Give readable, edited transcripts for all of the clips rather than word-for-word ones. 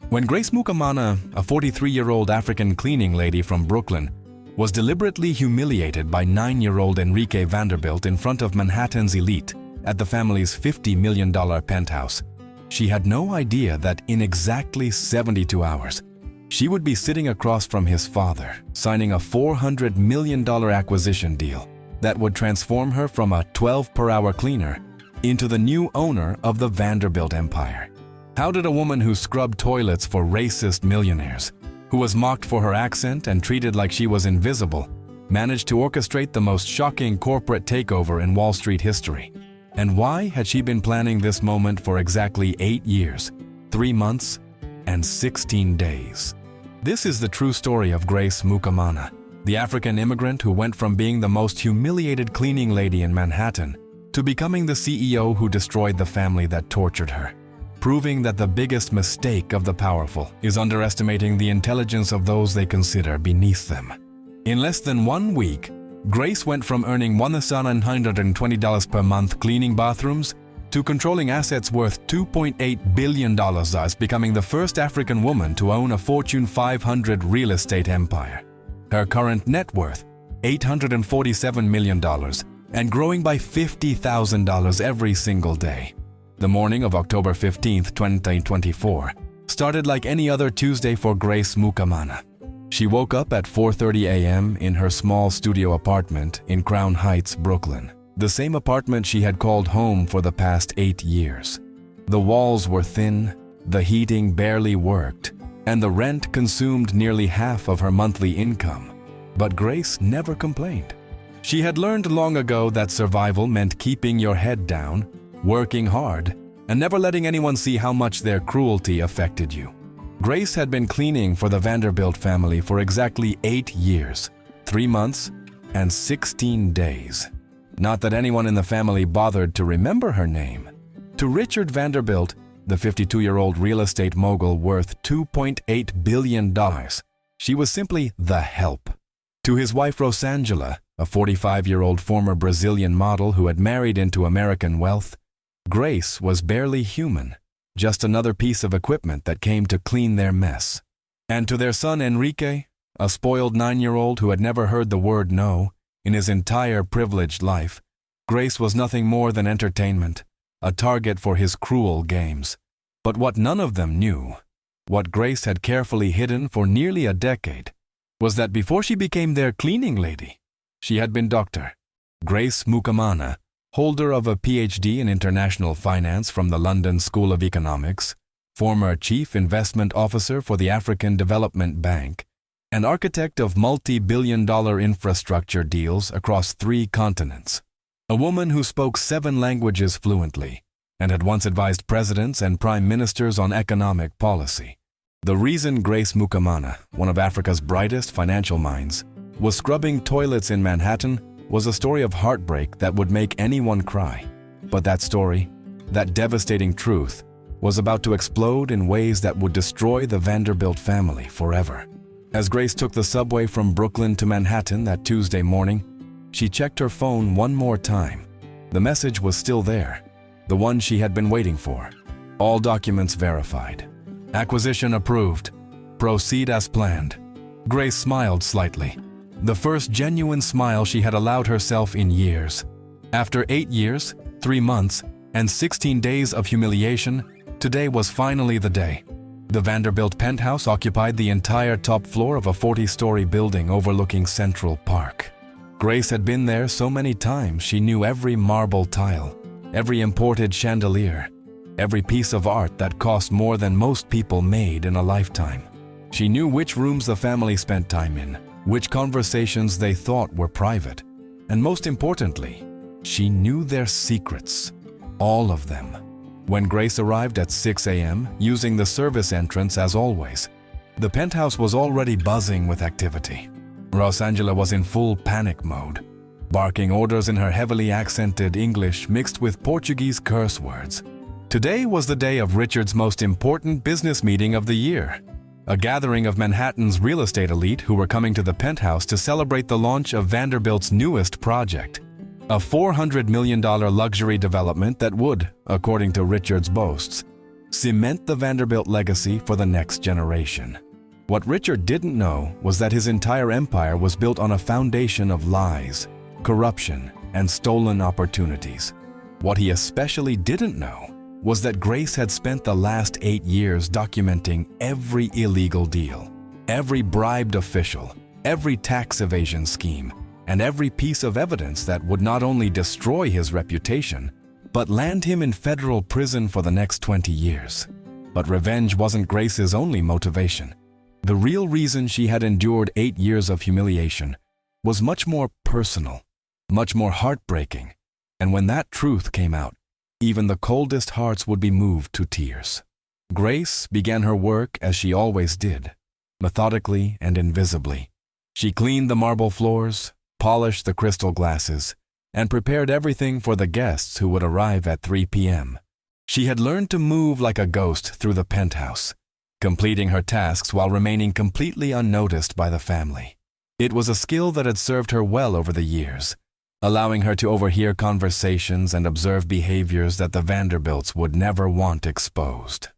When Grace Mukamana, a 43-year-old African cleaning lady from Brooklyn, was deliberately humiliated by 9-year-old Enrique Vanderbilt in front of Manhattan's elite at the family's $50 million penthouse, she had no idea that in exactly 72 hours, she would be sitting across from his father, signing a $400 million acquisition deal that would transform her from a 12-per-hour cleaner into the new owner of the Vanderbilt empire. How did a woman who scrubbed toilets for racist millionaires, who was mocked for her accent and treated like she was invisible, manage to orchestrate the most shocking corporate takeover in Wall Street history? And why had she been planning this moment for exactly 8 years, 3 months, and 16 days? This is the true story of Grace Mukamana, the African immigrant who went from being the most humiliated cleaning lady in Manhattan to becoming the CEO who destroyed the family that tortured her, proving that the biggest mistake of the powerful is underestimating the intelligence of those they consider beneath them. In less than 1 week, Grace went from earning $1,920 per month cleaning bathrooms to controlling assets worth $2.8 billion, thus becoming the first African woman to own a Fortune 500 real estate empire. Her current net worth, $847 million, and growing by $50,000 every single day. The morning of October 15, 2024, started like any other Tuesday for Grace Mukamana. She woke up at 4:30 a.m. in her small studio apartment in Crown Heights, Brooklyn, the same apartment she had called home for the past 8 years. The walls were thin, the heating barely worked, and the rent consumed nearly half of her monthly income. But Grace never complained. She had learned long ago that survival meant keeping your head down, working hard, and never letting anyone see how much their cruelty affected you. Grace had been cleaning for the Vanderbilt family for exactly 8 years, 3 months, and 16 days. Not that anyone in the family bothered to remember her name. To Richard Vanderbilt, the 52-year-old real estate mogul worth $2.8 billion, she was simply the help. To his wife Rosangela, a 45-year-old former Brazilian model who had married into American wealth, Grace was barely human, just another piece of equipment that came to clean their mess. And to their son Enrique, a spoiled 9-year-old who had never heard the word no in his entire privileged life, Grace was nothing more than entertainment, a target for his cruel games. But what none of them knew, what Grace had carefully hidden for nearly a decade, was that before she became their cleaning lady, she had been Dr. Grace Mukamana, holder of a PhD in international finance from the London School of Economics, former chief investment officer for the African Development Bank, and architect of multi-billion-dollar infrastructure deals across 3 continents. A woman who spoke 7 languages fluently and had once advised presidents and prime ministers on economic policy. The reason Grace Mukamana, one of Africa's brightest financial minds, was scrubbing toilets in Manhattan was a story of heartbreak that would make anyone cry. But that story, that devastating truth, was about to explode in ways that would destroy the Vanderbilt family forever. As Grace took the subway from Brooklyn to Manhattan that Tuesday morning, she checked her phone one more time. The message was still there, the one she had been waiting for. All documents verified. Acquisition approved. Proceed as planned. Grace smiled slightly. The first genuine smile she had allowed herself in years. After 8 years, 3 months, and 16 days of humiliation, today was finally the day. The Vanderbilt penthouse occupied the entire top floor of a 40-story building overlooking Central Park. Grace had been there so many times she knew every marble tile, every imported chandelier, every piece of art that cost more than most people made in a lifetime. She knew which rooms the family spent time in, which conversations they thought were private, and most importantly, she knew their secrets, all of them. When Grace arrived at 6 a.m., using the service entrance as always, the penthouse was already buzzing with activity. Rosangela was in full panic mode, barking orders in her heavily accented English mixed with Portuguese curse words. Today was the day of Richard's most important business meeting of the year. A gathering of Manhattan's real estate elite who were coming to the penthouse to celebrate the launch of Vanderbilt's newest project, a $400 million luxury development that would, according to Richard's boasts, cement the Vanderbilt legacy for the next generation. What Richard didn't know was that his entire empire was built on a foundation of lies, corruption, and stolen opportunities. What he especially didn't know was that Grace had spent the last 8 years documenting every illegal deal, every bribed official, every tax evasion scheme, and every piece of evidence that would not only destroy his reputation, but land him in federal prison for the next 20 years. But revenge wasn't Grace's only motivation. The real reason she had endured 8 years of humiliation was much more personal, much more heartbreaking, and when that truth came out, even the coldest hearts would be moved to tears. Grace began her work as she always did, methodically and invisibly. She cleaned the marble floors, polished the crystal glasses, and prepared everything for the guests who would arrive at 3 p.m. She had learned to move like a ghost through the penthouse, completing her tasks while remaining completely unnoticed by the family. It was a skill that had served her well over the years, allowing her to overhear conversations and observe behaviors that the Vanderbilts would never want exposed.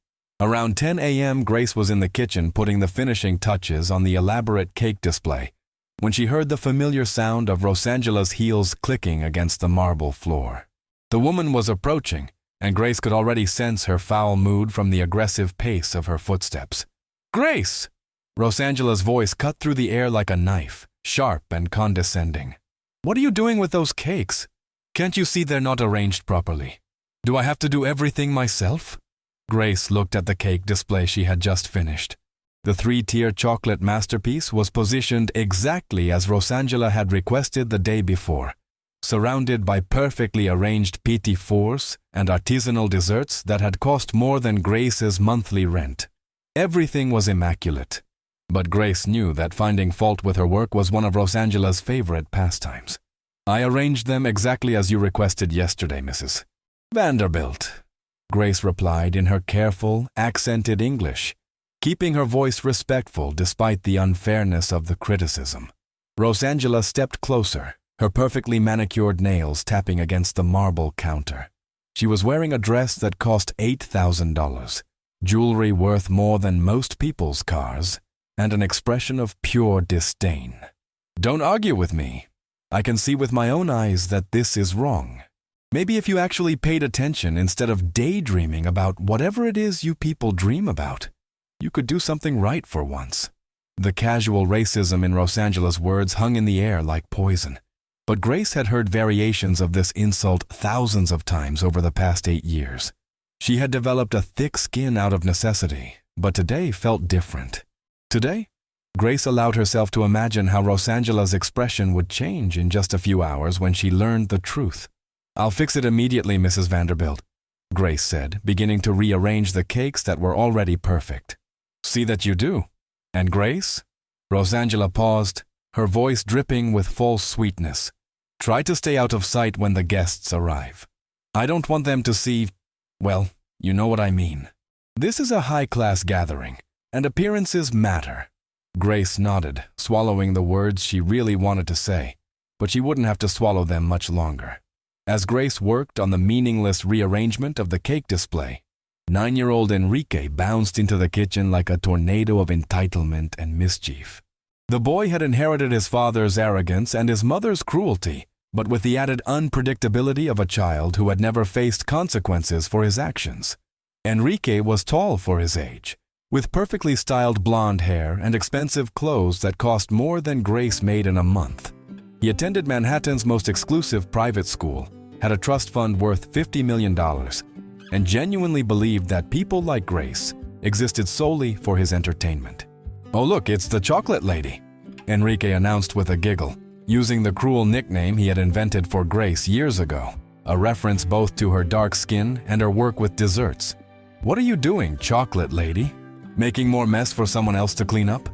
Around 10 a.m., Grace was in the kitchen putting the finishing touches on the elaborate cake display when she heard the familiar sound of Rosangela's heels clicking against the marble floor. The woman was approaching, and Grace could already sense her foul mood from the aggressive pace of her footsteps. "Grace!" Rosangela's voice cut through the air like a knife, sharp and condescending. "What are you doing with those cakes? Can't you see they're not arranged properly? Do I have to do everything myself?" Grace looked at the cake display she had just finished. The 3-tier chocolate masterpiece was positioned exactly as Rosangela had requested the day before, surrounded by perfectly arranged petit fours and artisanal desserts that had cost more than Grace's monthly rent. Everything was immaculate, but Grace knew that finding fault with her work was one of Rosangela's favorite pastimes. "I arranged them exactly as you requested yesterday, Mrs. Vanderbilt," Grace replied in her careful, accented English, keeping her voice respectful despite the unfairness of the criticism. Rosangela stepped closer, her perfectly manicured nails tapping against the marble counter. She was wearing a dress that cost $8,000, jewelry worth more than most people's cars, and an expression of pure disdain. "Don't argue with me. I can see with my own eyes that this is wrong. Maybe if you actually paid attention instead of daydreaming about whatever it is you people dream about, you could do something right for once." The casual racism in Rosangela's words hung in the air like poison, but Grace had heard variations of this insult thousands of times over the past 8 years. She had developed a thick skin out of necessity, but today felt different. Today, Grace allowed herself to imagine how Rosangela's expression would change in just a few hours when she learned the truth. "I'll fix it immediately, Mrs. Vanderbilt," Grace said, beginning to rearrange the cakes that were already perfect. "See that you do." "And Grace?" Rosangela paused, her voice dripping with false sweetness. "Try to stay out of sight when the guests arrive. I don't want them to see, well, you know what I mean. This is a high-class gathering, and appearances matter." Grace nodded, swallowing the words she really wanted to say, but she wouldn't have to swallow them much longer. As Grace worked on the meaningless rearrangement of the cake display, 9-year-old Enrique bounced into the kitchen like a tornado of entitlement and mischief. The boy had inherited his father's arrogance and his mother's cruelty, but with the added unpredictability of a child who had never faced consequences for his actions. Enrique was tall for his age, with perfectly styled blonde hair and expensive clothes that cost more than Grace made in a month. He attended Manhattan's most exclusive private school, had a trust fund worth $50 million, and genuinely believed that people like Grace existed solely for his entertainment. "Oh look, it's the chocolate lady," Enrique announced with a giggle, using the cruel nickname he had invented for Grace years ago, a reference both to her dark skin and her work with desserts. "What are you doing, chocolate lady? Making more mess for someone else to clean up?"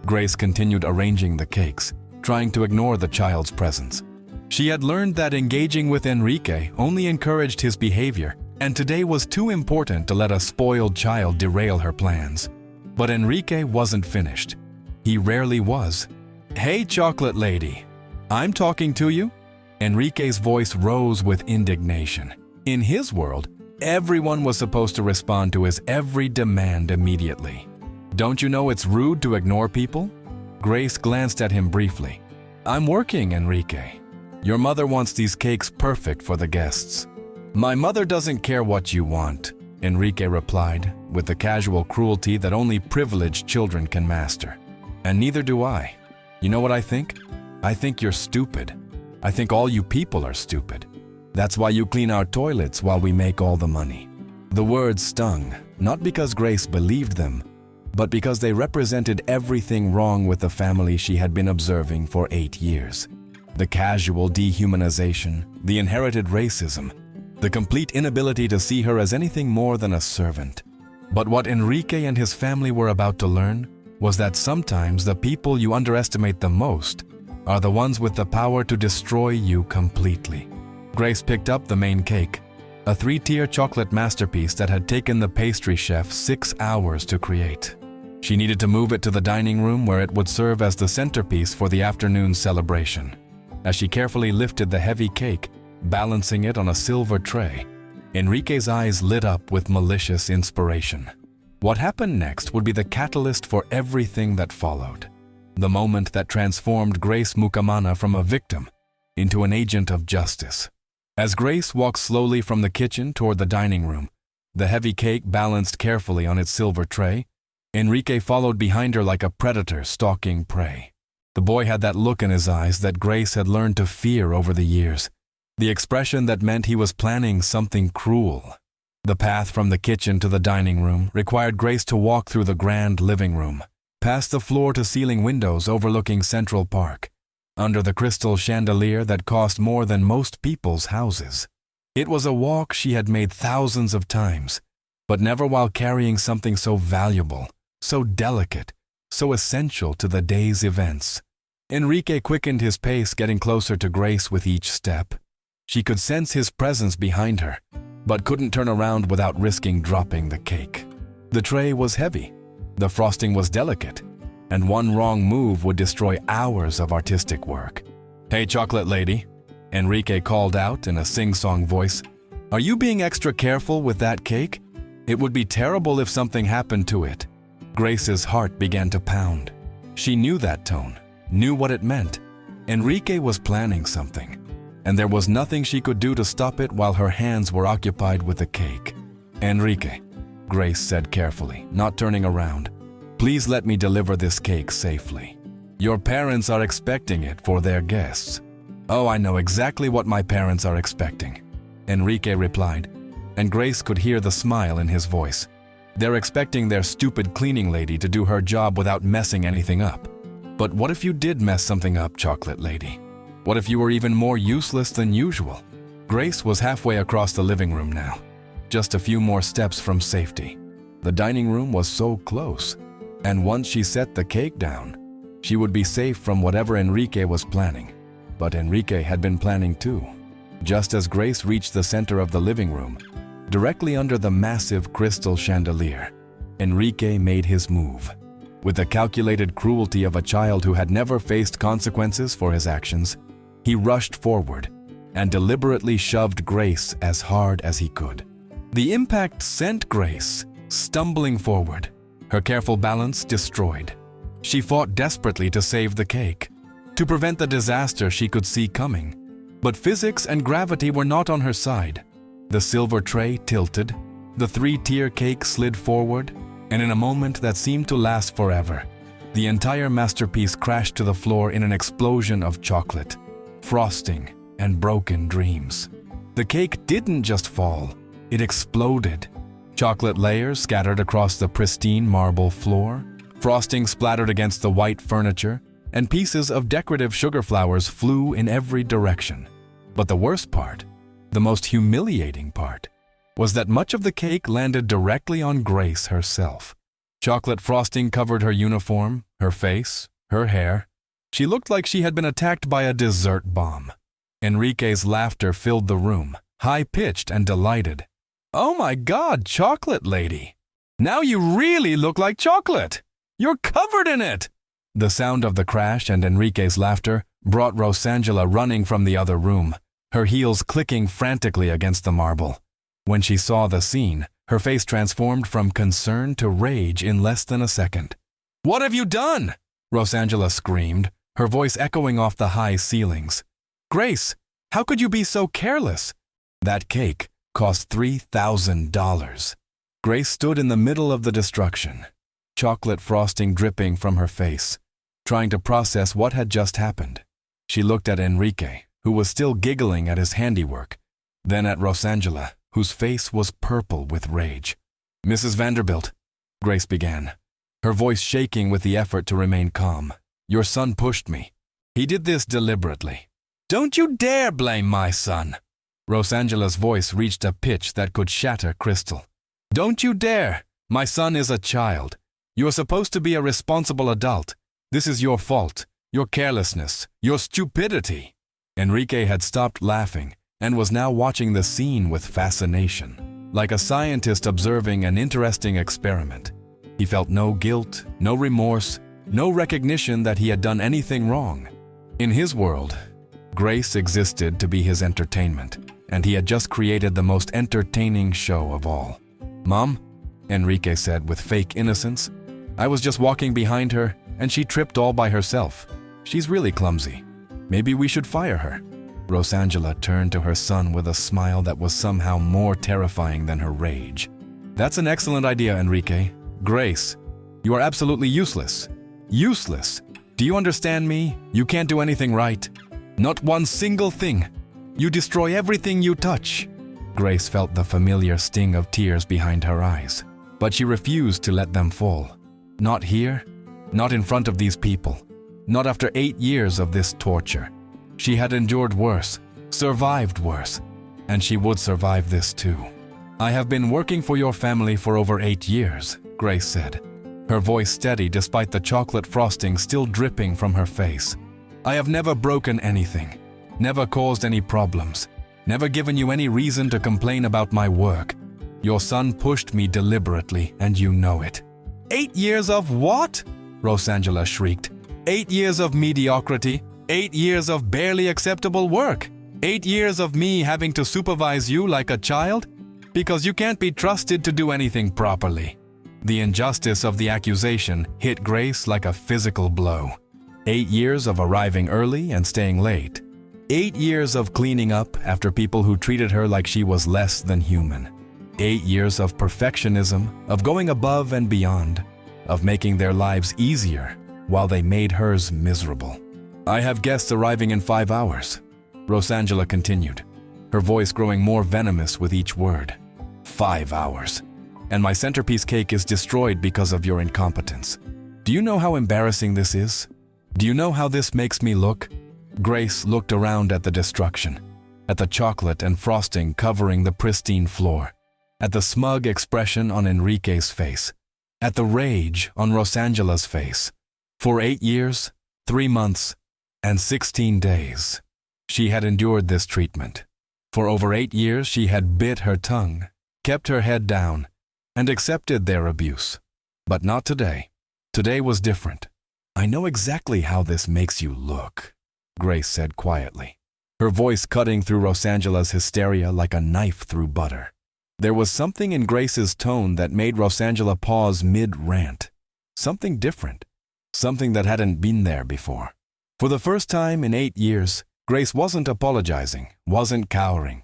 Grace continued arranging the cakes, trying to ignore the child's presence. She had learned that engaging with Enrique only encouraged his behavior, and today was too important to let a spoiled child derail her plans. But Enrique wasn't finished. He rarely was. "Hey, chocolate lady, I'm talking to you?" Enrique's voice rose with indignation. In his world, Everyone was supposed to respond to his every demand immediately. Don't you know it's rude to ignore people? Grace glanced at him briefly. I'm working, Enrique. Your mother wants these cakes perfect for the guests. My mother doesn't care what you want, Enrique replied, with the casual cruelty that only privileged children can master. And neither do I. You know what I think? I think you're stupid. I think all you people are stupid. That's why you clean our toilets while we make all the money. The words stung, not because Grace believed them, but because they represented everything wrong with the family she had been observing for 8 years. The casual dehumanization, the inherited racism, the complete inability to see her as anything more than a servant. But what Enrique and his family were about to learn was that sometimes the people you underestimate the most are the ones with the power to destroy you completely. Grace picked up the main cake, a 3-tier chocolate masterpiece that had taken the pastry chef 6 hours to create. She needed to move it to the dining room where it would serve as the centerpiece for the afternoon's celebration. As she carefully lifted the heavy cake, balancing it on a silver tray, Enrique's eyes lit up with malicious inspiration. What happened next would be the catalyst for everything that followed. The moment that transformed Grace Mukamana from a victim into an agent of justice. As Grace walked slowly from the kitchen toward the dining room, the heavy cake balanced carefully on its silver tray, Enrique followed behind her like a predator stalking prey. The boy had that look in his eyes that Grace had learned to fear over the years, the expression that meant he was planning something cruel. The path from the kitchen to the dining room required Grace to walk through the grand living room, past the floor-to-ceiling windows overlooking Central Park, under the crystal chandelier that cost more than most people's houses. It was a walk she had made thousands of times, but never while carrying something so valuable, so delicate, so essential to the day's events. Enrique quickened his pace, getting closer to Grace with each step. She could sense his presence behind her, but couldn't turn around without risking dropping the cake. The tray was heavy, the frosting was delicate, and one wrong move would destroy hours of artistic work. Hey, chocolate lady, Enrique called out in a sing-song voice. Are you being extra careful with that cake? It would be terrible if something happened to it. Grace's heart began to pound. She knew that tone, knew what it meant. Enrique was planning something, and there was nothing she could do to stop it while her hands were occupied with the cake. Enrique, Grace said carefully, not turning around, please let me deliver this cake safely. Your parents are expecting it for their guests. Oh, I know exactly what my parents are expecting, Enrique replied, and Grace could hear the smile in his voice. They're expecting their stupid cleaning lady to do her job without messing anything up. But what if you did mess something up, chocolate lady? What if you were even more useless than usual? Grace was halfway across the living room now, just a few more steps from safety. The dining room was so close, and once she set the cake down, she would be safe from whatever Enrique was planning. But Enrique had been planning too. Just as Grace reached the center of the living room, directly under the massive crystal chandelier, Enrique made his move. With the calculated cruelty of a child who had never faced consequences for his actions, he rushed forward and deliberately shoved Grace as hard as he could. The impact sent Grace stumbling forward, her careful balance destroyed. She fought desperately to save the cake, to prevent the disaster she could see coming. But physics and gravity were not on her side. The silver tray tilted, the 3-tier cake slid forward, and in a moment that seemed to last forever, the entire masterpiece crashed to the floor in an explosion of chocolate, frosting, and broken dreams. The cake didn't just fall, it exploded. Chocolate layers scattered across the pristine marble floor, frosting splattered against the white furniture, and pieces of decorative sugar flowers flew in every direction. But the worst part, the most humiliating part, was that much of the cake landed directly on Grace herself. Chocolate frosting covered her uniform, her face, her hair. She looked like she had been attacked by a dessert bomb. Enrique's laughter filled the room, high-pitched and delighted. Oh my God, chocolate lady! Now you really look like chocolate! You're covered in it! The sound of the crash and Enrique's laughter brought Rosangela running from the other room, her heels clicking frantically against the marble. When she saw the scene, her face transformed from concern to rage in less than a second. "What have you done?" Rosangela screamed, her voice echoing off the high ceilings. "Grace, how could you be so careless? That cake cost $3,000. Grace stood in the middle of the destruction, chocolate frosting dripping from her face, trying to process what had just happened. She looked at Enrique, who was still giggling at his handiwork, then at Rosangela, whose face was purple with rage. "Mrs. Vanderbilt," Grace began, her voice shaking with the effort to remain calm. "Your son pushed me. He did this deliberately." "Don't you dare blame my son!" Rosangela's voice reached a pitch that could shatter crystal. "Don't you dare! My son is a child. You are supposed to be a responsible adult. This is your fault, your carelessness, your stupidity." Enrique had stopped laughing and was now watching the scene with fascination, like a scientist observing an interesting experiment. He felt no guilt, no remorse, no recognition that he had done anything wrong. In his world, Grace existed to be his entertainment, and he had just created the most entertaining show of all. "Mom," Enrique said with fake innocence, "I was just walking behind her, and she tripped all by herself. She's really clumsy. Maybe we should fire her." Rosangela turned to her son with a smile that was somehow more terrifying than her rage. "That's an excellent idea, Enrique. Grace, you are absolutely useless. Useless. Do you understand me? You can't do anything right. Not one single thing. You destroy everything you touch." Grace felt the familiar sting of tears behind her eyes, but she refused to let them fall. Not here, not in front of these people, not after 8 years of this torture. She had endured worse, survived worse, and she would survive this too. "I have been working for your family for over 8 years, Grace said, her voice steady despite the chocolate frosting still dripping from her face. "I have never broken anything, never caused any problems, never given you any reason to complain about my work. Your son pushed me deliberately, and you know it." "8 years of what?" Rosangela shrieked. "8 years of mediocrity, 8 years of barely acceptable work, 8 years of me having to supervise you like a child? Because you can't be trusted to do anything properly." The injustice of the accusation hit Grace like a physical blow. 8 years of arriving early and staying late. 8 years of cleaning up after people who treated her like she was less than human. 8 years of perfectionism, of going above and beyond, of making their lives easier while they made hers miserable. "I have guests arriving in 5 hours, Rosangela continued, her voice growing more venomous with each word. 5 hours. And my centerpiece cake is destroyed because of your incompetence. Do you know how embarrassing this is? Do you know how this makes me look?" Grace looked around at the destruction, at the chocolate and frosting covering the pristine floor, at the smug expression on Enrique's face, at the rage on Rosangela's face. For 8 years, 3 months, and 16 days, she had endured this treatment. For over 8 years, she had bit her tongue, kept her head down, and accepted their abuse. But not today. Today was different. "I know exactly how this makes you look," Grace said quietly, her voice cutting through Rosangela's hysteria like a knife through butter. There was something in Grace's tone that made Rosangela pause mid-rant. Something different. Something that hadn't been there before. For the first time in 8 years, Grace wasn't apologizing, wasn't cowering,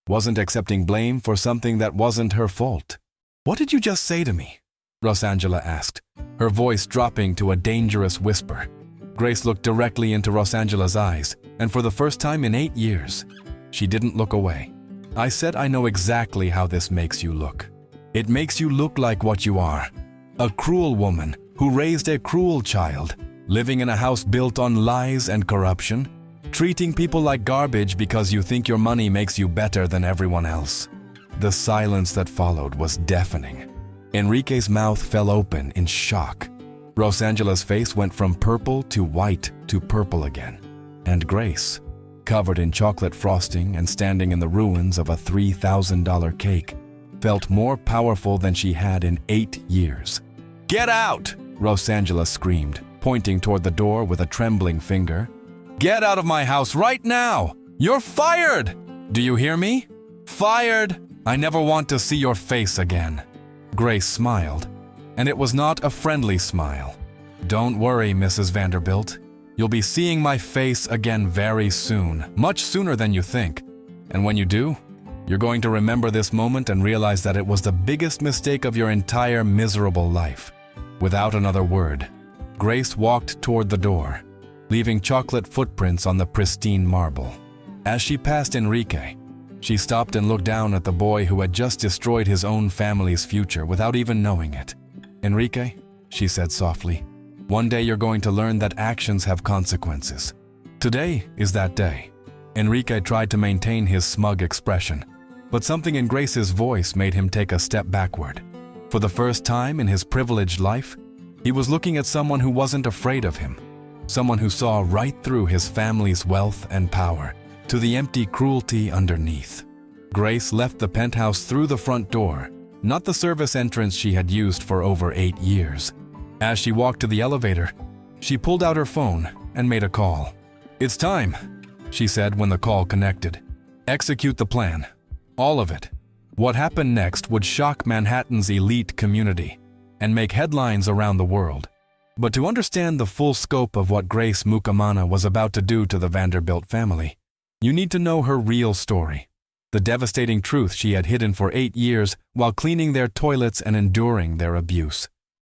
wasn't accepting blame for something that wasn't her fault. "What did you just say to me?" Rosangela asked, her voice dropping to a dangerous whisper. Grace looked directly into Rosangela's eyes, and for the first time in 8 years, she didn't look away. "I said I know exactly how this makes you look. It makes you look like what you are. A cruel woman who raised a cruel child, living in a house built on lies and corruption, treating people like garbage because you think your money makes you better than everyone else." The silence that followed was deafening. Enrique's mouth fell open in shock. Rosangela's face went from purple to white to purple again. And Grace, covered in chocolate frosting and standing in the ruins of a $3,000 cake, felt more powerful than she had in 8 years. "Get out!" Rosangela screamed, pointing toward the door with a trembling finger. "Get out of my house right now! You're fired! Do you hear me? Fired! I never want to see your face again." Grace smiled, and it was not a friendly smile. "Don't worry, Mrs. Vanderbilt. You'll be seeing my face again very soon, much sooner than you think. And when you do, you're going to remember this moment and realize that it was the biggest mistake of your entire miserable life." Without another word, Grace walked toward the door, leaving chocolate footprints on the pristine marble. As she passed Enrique, she stopped and looked down at the boy who had just destroyed his own family's future without even knowing it. "Enrique," she said softly, "one day you're going to learn that actions have consequences. Today is that day." Enrique tried to maintain his smug expression, but something in Grace's voice made him take a step backward. For the first time in his privileged life, he was looking at someone who wasn't afraid of him, someone who saw right through his family's wealth and power to the empty cruelty underneath. Grace left the penthouse through the front door, not the service entrance she had used for over 8 years. As she walked to the elevator, she pulled out her phone and made a call. "It's time," she said when the call connected. "Execute the plan. All of it. What happened next would shock Manhattan's elite community and make headlines around the world. But to understand the full scope of what Grace Mukamana was about to do to the Vanderbilt family, you need to know her real story, the devastating truth she had hidden for 8 years while cleaning their toilets and enduring their abuse.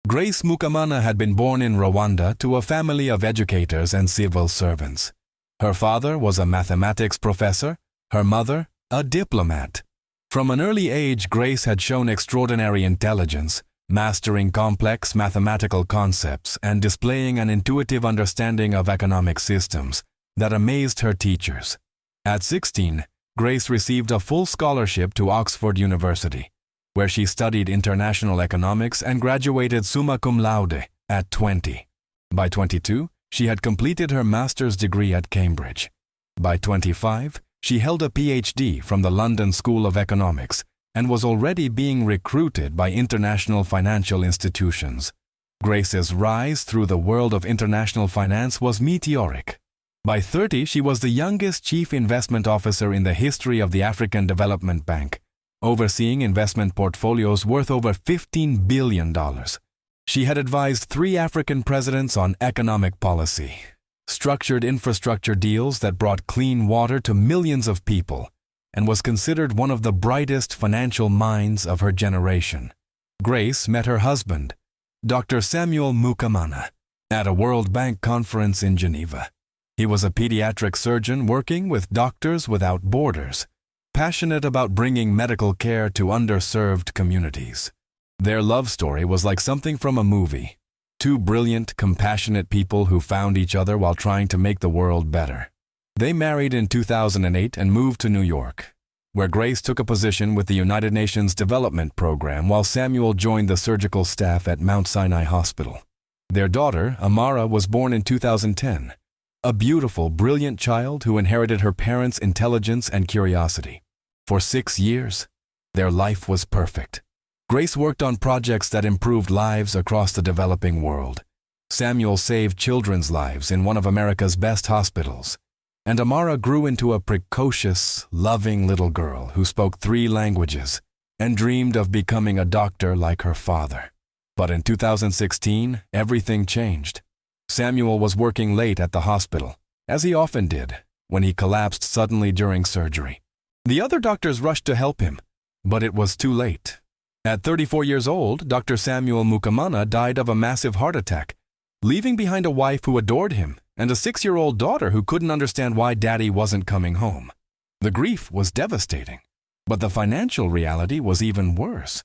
Grace Mukamana had been born in Rwanda to a family of educators and civil servants. Her father was a mathematics professor, her mother, a diplomat. From an early age, Grace had shown extraordinary intelligence, mastering complex mathematical concepts and displaying an intuitive understanding of economic systems that amazed her teachers. At 16, Grace received a full scholarship to Oxford University, where she studied international economics and graduated summa cum laude at 20. By 22, she had completed her master's degree at Cambridge. By 25, she held a PhD from the London School of Economics and was already being recruited by international financial institutions. Grace's rise through the world of international finance was meteoric. By 30, she was the youngest chief investment officer in the history of the African Development Bank, overseeing investment portfolios worth over $15 billion. She had advised 3 African presidents on economic policy, structured infrastructure deals that brought clean water to millions of people, and was considered one of the brightest financial minds of her generation. Grace met her husband, Dr. Samuel Mukamana, at a World Bank conference in Geneva. He was a pediatric surgeon working with Doctors Without Borders, passionate about bringing medical care to underserved communities. Their love story was like something from a movie. 2 brilliant, compassionate people who found each other while trying to make the world better. They married in 2008 and moved to New York, where Grace took a position with the United Nations Development Program while Samuel joined the surgical staff at Mount Sinai Hospital. Their daughter, Amara, was born in 2010, a beautiful, brilliant child who inherited her parents' intelligence and curiosity. For 6 years, their life was perfect. Grace worked on projects that improved lives across the developing world. Samuel saved children's lives in one of America's best hospitals, and Amara grew into a precocious, loving little girl who spoke 3 languages and dreamed of becoming a doctor like her father. But in 2016, everything changed. Samuel was working late at the hospital, as he often did, when he collapsed suddenly during surgery. The other doctors rushed to help him, but it was too late. At 34 years old, Dr. Samuel Mukamana died of a massive heart attack, leaving behind a wife who adored him and a 6-year-old daughter who couldn't understand why Daddy wasn't coming home. The grief was devastating, but the financial reality was even worse.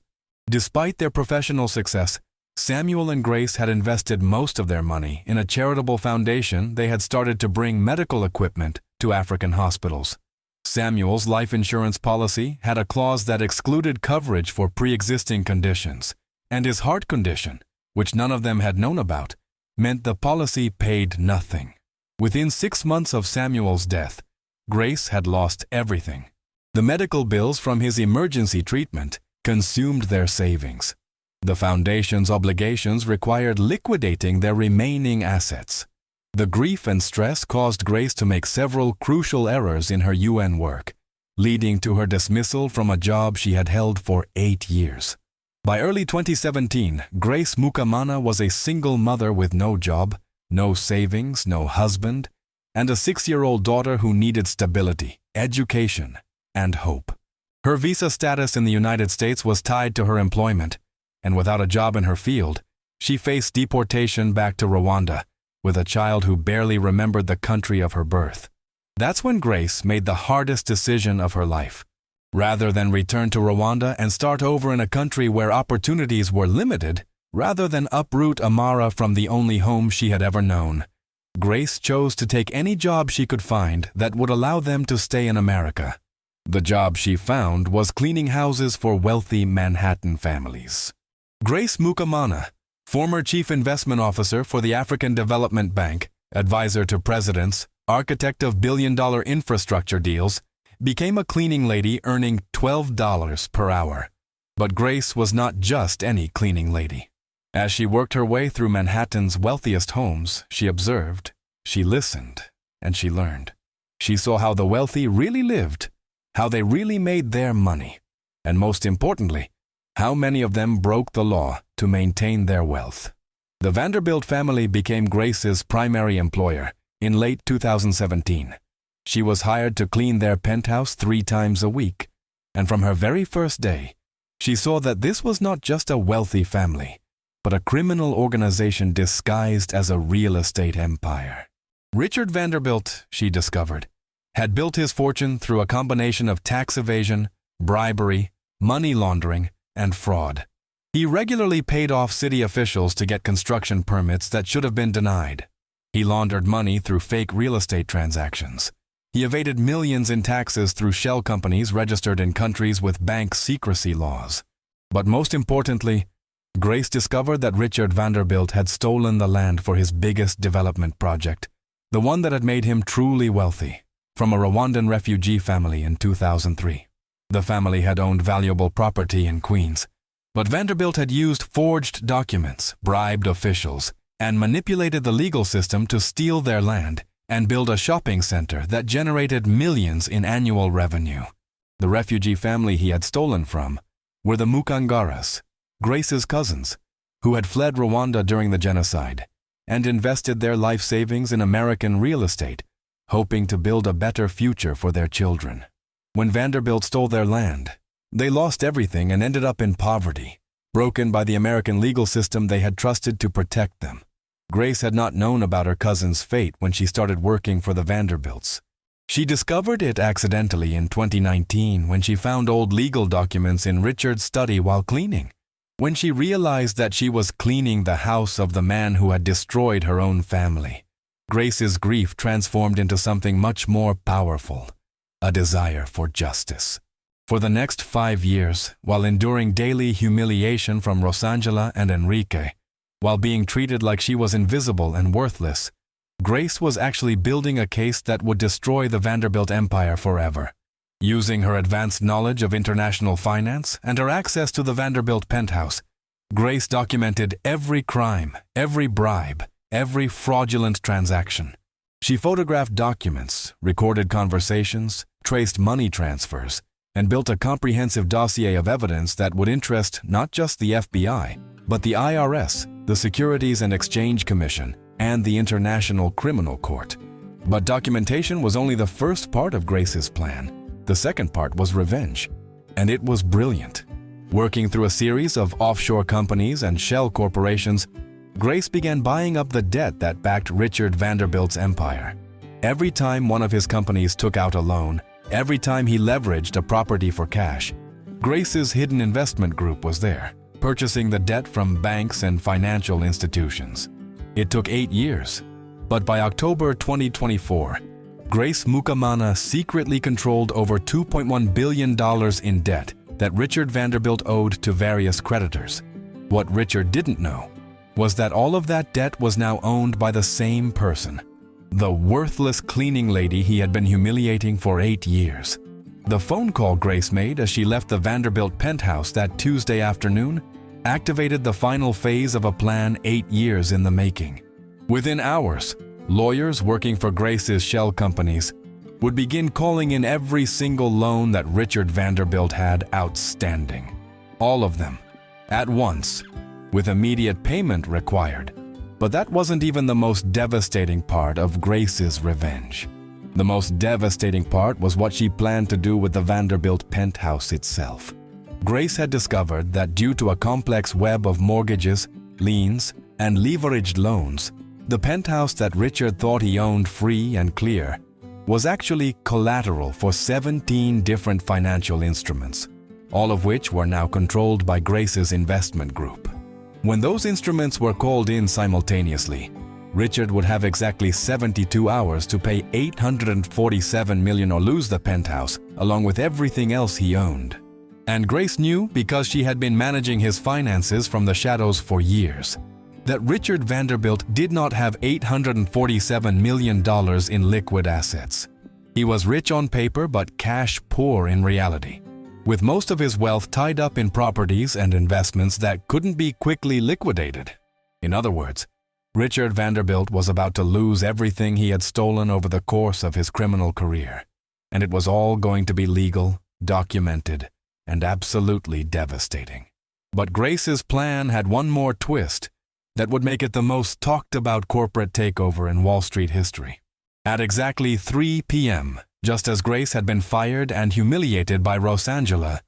Despite their professional success, Samuel and Grace had invested most of their money in a charitable foundation they had started to bring medical equipment to African hospitals. Samuel's life insurance policy had a clause that excluded coverage for pre-existing conditions, and his heart condition, which none of them had known about, meant the policy paid nothing. Within 6 months of Samuel's death, Grace had lost everything. The medical bills from his emergency treatment consumed their savings. The foundation's obligations required liquidating their remaining assets. The grief and stress caused Grace to make several crucial errors in her UN work, leading to her dismissal from a job she had held for 8 years. By early 2017, Grace Mukamana was a single mother with no job, no savings, no husband, and a 6-year-old daughter who needed stability, education, and hope. Her visa status in the United States was tied to her employment, and without a job in her field, she faced deportation back to Rwanda, with a child who barely remembered the country of her birth. That's when Grace made the hardest decision of her life. Rather than return to Rwanda and start over in a country where opportunities were limited, rather than uproot Amara from the only home she had ever known, Grace chose to take any job she could find that would allow them to stay in America. The job she found was cleaning houses for wealthy Manhattan families. Grace Mukamana, former Chief Investment Officer for the African Development Bank, advisor to presidents, architect of billion-dollar infrastructure deals, became a cleaning lady earning $12 per hour. But Grace was not just any cleaning lady. As she worked her way through Manhattan's wealthiest homes, she observed, she listened, and she learned. She saw how the wealthy really lived, how they really made their money, and most importantly, how many of them broke the law to maintain their wealth. The Vanderbilt family became Grace's primary employer in late 2017. She was hired to clean their penthouse 3 times a week, and from her very first day, she saw that this was not just a wealthy family, but a criminal organization disguised as a real estate empire. Richard Vanderbilt, she discovered, had built his fortune through a combination of tax evasion, bribery, money laundering, and fraud. He regularly paid off city officials to get construction permits that should have been denied. He laundered money through fake real estate transactions. He evaded millions in taxes through shell companies registered in countries with bank secrecy laws. But most importantly, Grace discovered that Richard Vanderbilt had stolen the land for his biggest development project, the one that had made him truly wealthy, from a Rwandan refugee family in 2003. The family had owned valuable property in Queens, but Vanderbilt had used forged documents, bribed officials, and manipulated the legal system to steal their land and build a shopping center that generated millions in annual revenue. The refugee family he had stolen from were the Mukangaras, Grace's cousins, who had fled Rwanda during the genocide and invested their life savings in American real estate, hoping to build a better future for their children. When Vanderbilt stole their land, they lost everything and ended up in poverty, broken by the American legal system they had trusted to protect them. Grace had not known about her cousin's fate when she started working for the Vanderbilts. She discovered it accidentally in 2019 when she found old legal documents in Richard's study while cleaning. When she realized that she was cleaning the house of the man who had destroyed her own family, Grace's grief transformed into something much more powerful, a desire for justice. For the next 5 years, while enduring daily humiliation from Rosangela and Enrique, while being treated like she was invisible and worthless, Grace was actually building a case that would destroy the Vanderbilt empire forever. Using her advanced knowledge of international finance and her access to the Vanderbilt penthouse, Grace documented every crime, every bribe, every fraudulent transaction. She photographed documents, recorded conversations, traced money transfers, and built a comprehensive dossier of evidence that would interest not just the FBI, but the IRS, the Securities and Exchange Commission, and the International Criminal Court. But documentation was only the first part of Grace's plan. The second part was revenge, and it was brilliant. Working through a series of offshore companies and shell corporations, Grace began buying up the debt that backed Richard Vanderbilt's empire. Every time one of his companies took out a loan, every time he leveraged a property for cash, Grace's hidden investment group was there, purchasing the debt from banks and financial institutions. It took 8 years, but by October 2024, Grace Mukamana secretly controlled over $2.1 billion in debt that Richard Vanderbilt owed to various creditors. What Richard didn't know was that all of that debt was now owned by the same person, the worthless cleaning lady he had been humiliating for 8 years. The phone call Grace made as she left the Vanderbilt penthouse that Tuesday afternoon activated the final phase of a plan 8 years in the making. Within hours, lawyers working for Grace's shell companies would begin calling in every single loan that Richard Vanderbilt had outstanding. All of them, at once, with immediate payment required. But that wasn't even the most devastating part of Grace's revenge. The most devastating part was what she planned to do with the Vanderbilt penthouse itself. Grace had discovered that due to a complex web of mortgages, liens, and leveraged loans, the penthouse that Richard thought he owned free and clear was actually collateral for 17 different financial instruments, all of which were now controlled by Grace's investment group. When those instruments were called in simultaneously, Richard would have exactly 72 hours to pay $847 million or lose the penthouse, along with everything else he owned. And Grace knew, because she had been managing his finances from the shadows for years, that Richard Vanderbilt did not have $847 million in liquid assets. He was rich on paper but cash poor in reality, with most of his wealth tied up in properties and investments that couldn't be quickly liquidated. In other words, Richard Vanderbilt was about to lose everything he had stolen over the course of his criminal career, and it was all going to be legal, documented, and absolutely devastating. But Grace's plan had one more twist that would make it the most talked about corporate takeover in Wall Street history. At exactly 3 p.m., just as Grace had been fired and humiliated by Rosangela,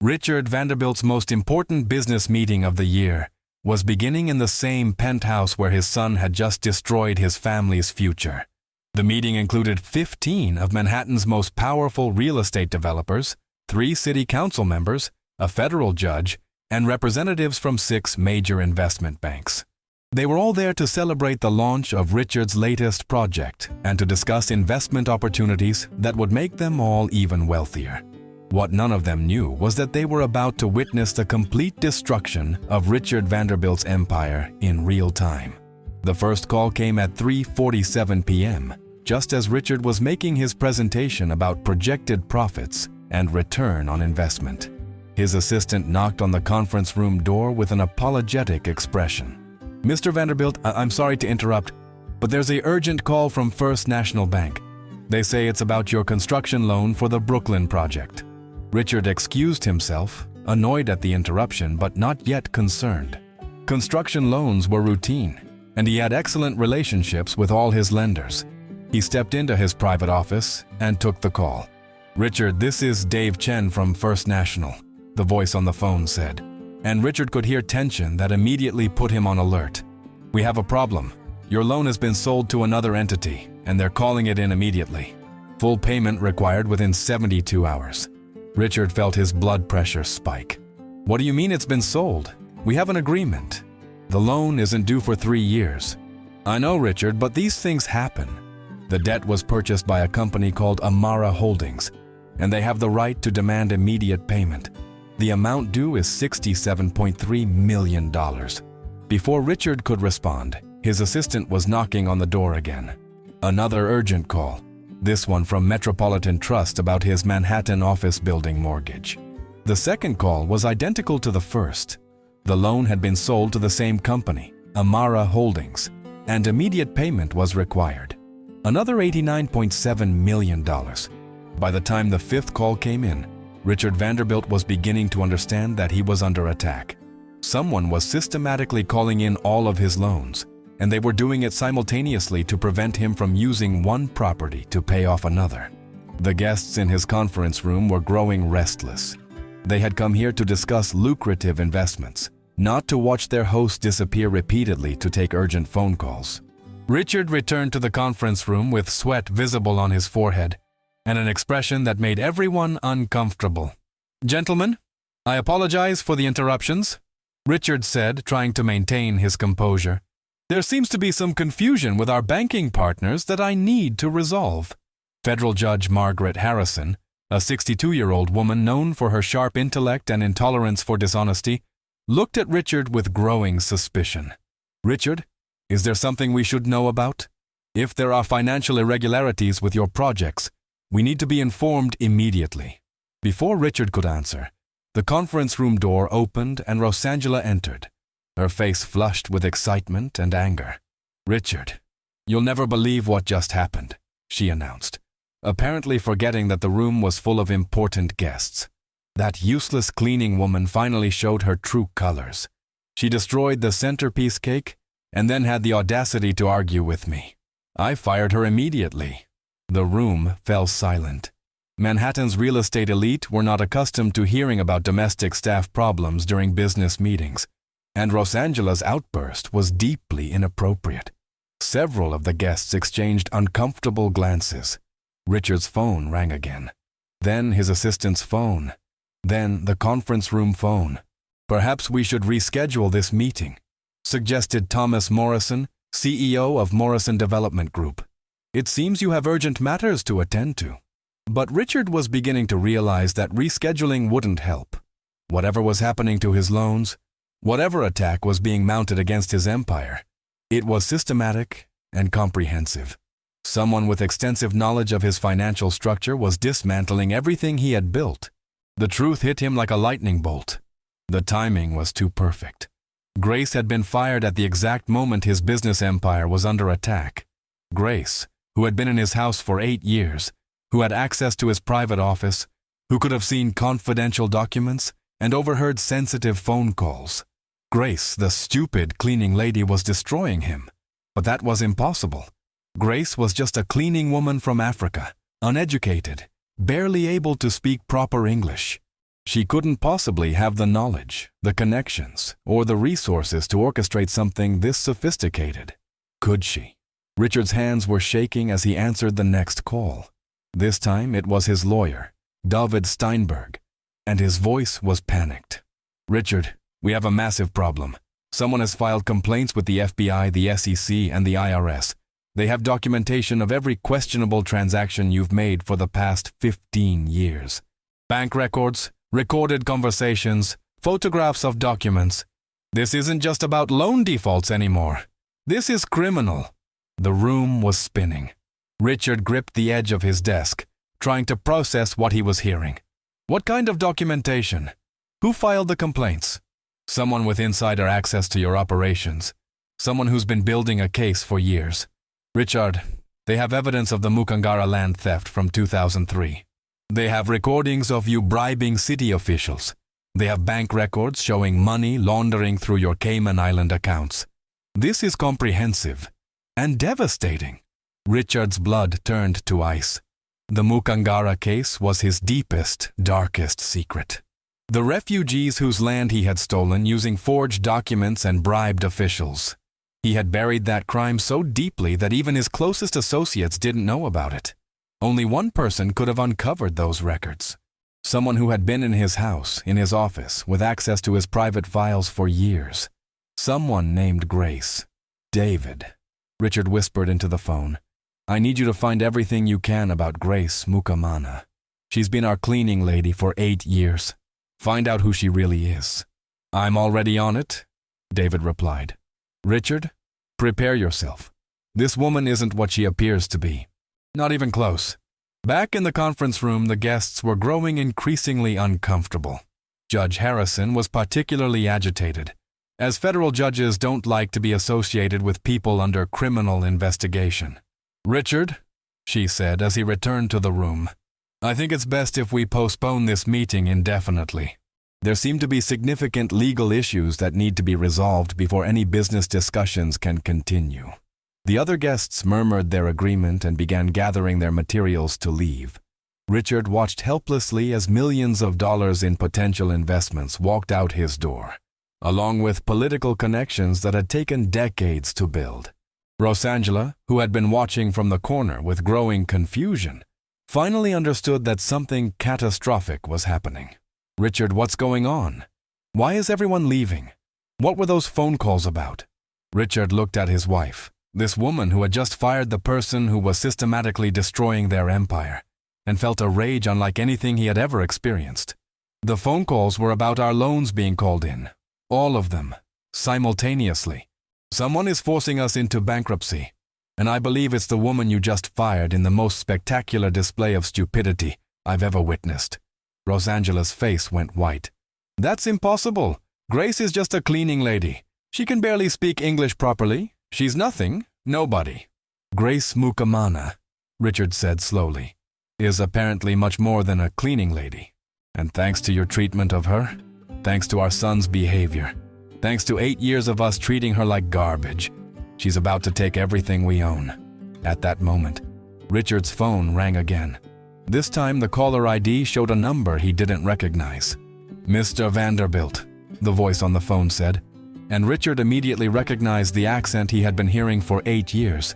Richard Vanderbilt's most important business meeting of the year was beginning in the same penthouse where his son had just destroyed his family's future. The meeting included 15 of Manhattan's most powerful real estate developers, 3 city council members, a federal judge, and representatives from 6 major investment banks. They were all there to celebrate the launch of Richard's latest project and to discuss investment opportunities that would make them all even wealthier. What none of them knew was that they were about to witness the complete destruction of Richard Vanderbilt's empire in real time. The first call came at 3:47 p.m., just as Richard was making his presentation about projected profits and return on investment. His assistant knocked on the conference room door with an apologetic expression. "Mr. Vanderbilt, I'm sorry to interrupt, but there's an urgent call from First National Bank. They say it's about your construction loan for the Brooklyn project." Richard excused himself, annoyed at the interruption but not yet concerned. Construction loans were routine, and he had excellent relationships with all his lenders. He stepped into his private office and took the call. "Richard, this is Dave Chen from First National," the voice on the phone said. And Richard could hear tension that immediately put him on alert. "We have a problem. Your loan has been sold to another entity, and they're calling it in immediately. Full payment required within 72 hours. Richard felt his blood pressure spike. "What do you mean it's been sold? We have an agreement. The loan isn't due for 3 years." "I know, Richard, but these things happen. The debt was purchased by a company called Amara Holdings, and they have the right to demand immediate payment. The amount due is $67.3 million. Before Richard could respond, his assistant was knocking on the door again. Another urgent call, this one from Metropolitan Trust about his Manhattan office building mortgage. The second call was identical to the first. The loan had been sold to the same company, Amara Holdings, and immediate payment was required. Another $89.7 million. By the time the fifth call came in, Richard Vanderbilt was beginning to understand that he was under attack. Someone was systematically calling in all of his loans, and they were doing it simultaneously to prevent him from using one property to pay off another. The guests in his conference room were growing restless. They had come here to discuss lucrative investments, not to watch their host disappear repeatedly to take urgent phone calls. Richard returned to the conference room with sweat visible on his forehead and an expression that made everyone uncomfortable. "Gentlemen, I apologize for the interruptions," Richard said, trying to maintain his composure. "There seems to be some confusion with our banking partners that I need to resolve." Federal Judge Margaret Harrison, a 62-year-old woman known for her sharp intellect and intolerance for dishonesty, looked at Richard with growing suspicion. "Richard, is there something we should know about? If there are financial irregularities with your projects, we need to be informed immediately." Before Richard could answer, the conference room door opened and Rosangela entered, her face flushed with excitement and anger. "Richard, you'll never believe what just happened," she announced. apparently forgetting that the room was full of important guests. That useless cleaning woman finally showed her true colors. She destroyed the centerpiece cake and then had the audacity to argue with me. I fired her immediately. The room fell silent. Manhattan's real estate elite were not accustomed to hearing about domestic staff problems during business meetings, and Rosangela's outburst was deeply inappropriate. Several of the guests exchanged uncomfortable glances. Richard's phone rang again. Then his assistant's phone. Then the conference room phone. "Perhaps we should reschedule this meeting," suggested Thomas Morrison, CEO of Morrison Development Group. "It seems you have urgent matters to attend to." But Richard was beginning to realize that rescheduling wouldn't help. Whatever was happening to his loans, whatever attack was being mounted against his empire, it was systematic and comprehensive. Someone with extensive knowledge of his financial structure was dismantling everything he had built. The truth hit him like a lightning bolt. The timing was too perfect. Grace had been fired at the exact moment his business empire was under attack. Grace, who had been in his house for 8 years, who had access to his private office, who could have seen confidential documents and overheard sensitive phone calls. Grace, the stupid cleaning lady, was destroying him. But that was impossible. Grace was just a cleaning woman from Africa, uneducated, barely able to speak proper English. She couldn't possibly have the knowledge, the connections, or the resources to orchestrate something this sophisticated. Could she? Richard's hands were shaking as he answered the next call. This time it was his lawyer, David Steinberg, and his voice was panicked. "Richard, we have a massive problem. Someone has filed complaints with the FBI, the SEC, and the IRS. They have documentation of every questionable transaction you've made for the past 15 years. Bank records, recorded conversations, photographs of documents. This isn't just about loan defaults anymore. This is criminal." The room was spinning. Richard gripped the edge of his desk, trying to process what he was hearing. "What kind of documentation? Who filed the complaints?" "Someone with insider access to your operations. Someone who's been building a case for years. Richard, they have evidence of the Mukangara land theft from 2003. They have recordings of you bribing city officials. They have bank records showing money laundering through your Cayman Island accounts. This is comprehensive and devastating." Richard's blood turned to ice. The Mukangara case was his deepest, darkest secret. The refugees whose land he had stolen using forged documents and bribed officials. He had buried that crime so deeply that even his closest associates didn't know about it. Only one person could have uncovered those records. Someone who had been in his house, in his office, with access to his private files for years. Someone named Grace. "David," Richard whispered into the phone. "I need you to find everything you can about Grace Mukamana. She's been our cleaning lady for 8 years. Find out who she really is." "I'm already on it," David replied. "Richard, prepare yourself. This woman isn't what she appears to be. Not even close." Back in the conference room, the guests were growing increasingly uncomfortable. Judge Harrison was particularly agitated, as federal judges don't like to be associated with people under criminal investigation. "Richard," she said as he returned to the room, "I think it's best if we postpone this meeting indefinitely. There seem to be significant legal issues that need to be resolved before any business discussions can continue." The other guests murmured their agreement and began gathering their materials to leave. Richard watched helplessly as millions of dollars in potential investments walked out his door, along with political connections that had taken decades to build. Rosangela, who had been watching from the corner with growing confusion, finally understood that something catastrophic was happening. "Richard, what's going on? Why is everyone leaving? What were those phone calls about?" Richard looked at his wife, this woman who had just fired the person who was systematically destroying their empire, and felt a rage unlike anything he had ever experienced. "The phone calls were about our loans being called in. All of them. Simultaneously. Someone is forcing us into bankruptcy, and I believe it's the woman you just fired in the most spectacular display of stupidity I've ever witnessed." Rosangela's face went white. "That's impossible. Grace is just a cleaning lady. She can barely speak English properly. She's nothing, nobody." "Grace Mukamana," Richard said slowly. is apparently much more than a cleaning lady. And thanks to your treatment of her, thanks to our son's behavior, thanks to 8 years of us treating her like garbage, she's about to take everything we own." At that moment, Richard's phone rang again. This time the caller ID showed a number he didn't recognize. "Mr. Vanderbilt," the voice on the phone said, and Richard immediately recognized the accent he had been hearing for 8 years.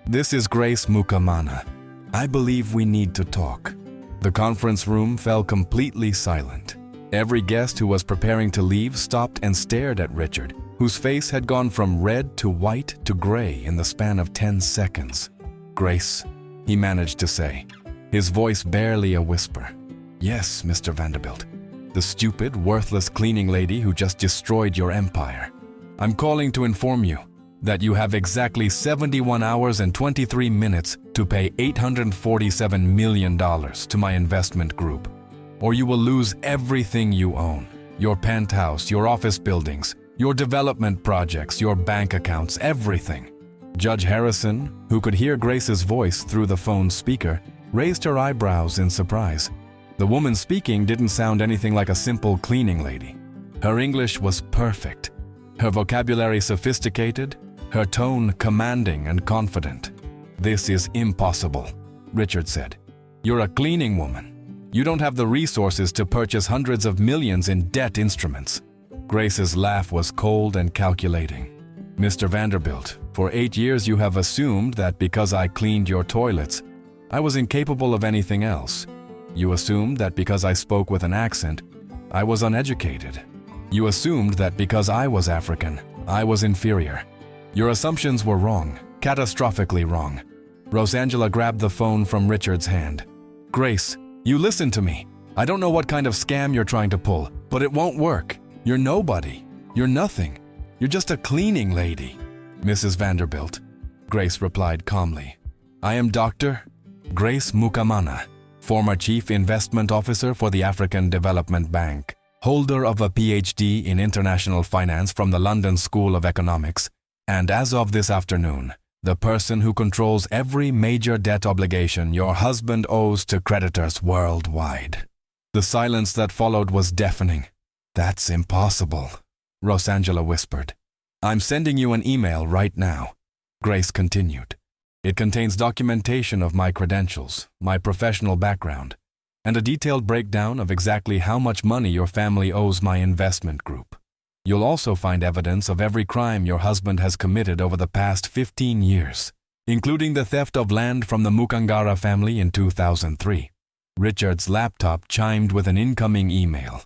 "This is Grace Mukamana. I believe we need to talk." The conference room fell completely silent. Every guest who was preparing to leave stopped and stared at Richard, whose face had gone from red to white to gray in the span of 10 seconds. "Grace," he managed to say, his voice barely a whisper. "Yes, Mr. Vanderbilt. The stupid, worthless cleaning lady who just destroyed your empire. I'm calling to inform you that you have exactly 71 hours and 23 minutes to pay $847 million to my investment group, or you will lose everything you own, your penthouse, your office buildings, your development projects, your bank accounts, everything." Judge Harrison, who could hear Grace's voice through the phone speaker, raised her eyebrows in surprise. The woman speaking didn't sound anything like a simple cleaning lady. Her English was perfect, her vocabulary sophisticated, her tone commanding and confident. "This is impossible," Richard said. "You're a cleaning woman. You don't have the resources to purchase hundreds of millions in debt instruments." Grace's laugh was cold and calculating. "Mr. Vanderbilt, for 8 years you have assumed that because I cleaned your toilets, I was incapable of anything else. You assumed that because I spoke with an accent, I was uneducated. You assumed that because I was African, I was inferior. Your assumptions were wrong, catastrophically wrong." Rosangela grabbed the phone from Richard's hand. "Grace, you listen to me. I don't know what kind of scam you're trying to pull, but it won't work. You're nobody. You're nothing. You're just a cleaning lady." "Mrs. Vanderbilt," Grace replied calmly, "I am Dr. Grace Mukamana, former Chief Investment Officer for the African Development Bank, holder of a PhD in International Finance from the London School of Economics, and as of this afternoon, the person who controls every major debt obligation your husband owes to creditors worldwide." The silence that followed was deafening. "That's impossible," Rosangela whispered. "I'm sending you an email right now," Grace continued. "It contains documentation of my credentials, my professional background, and a detailed breakdown of exactly how much money your family owes my investment group. You'll also find evidence of every crime your husband has committed over the past 15 years, including the theft of land from the Mukangara family in 2003. Richard's laptop chimed with an incoming email.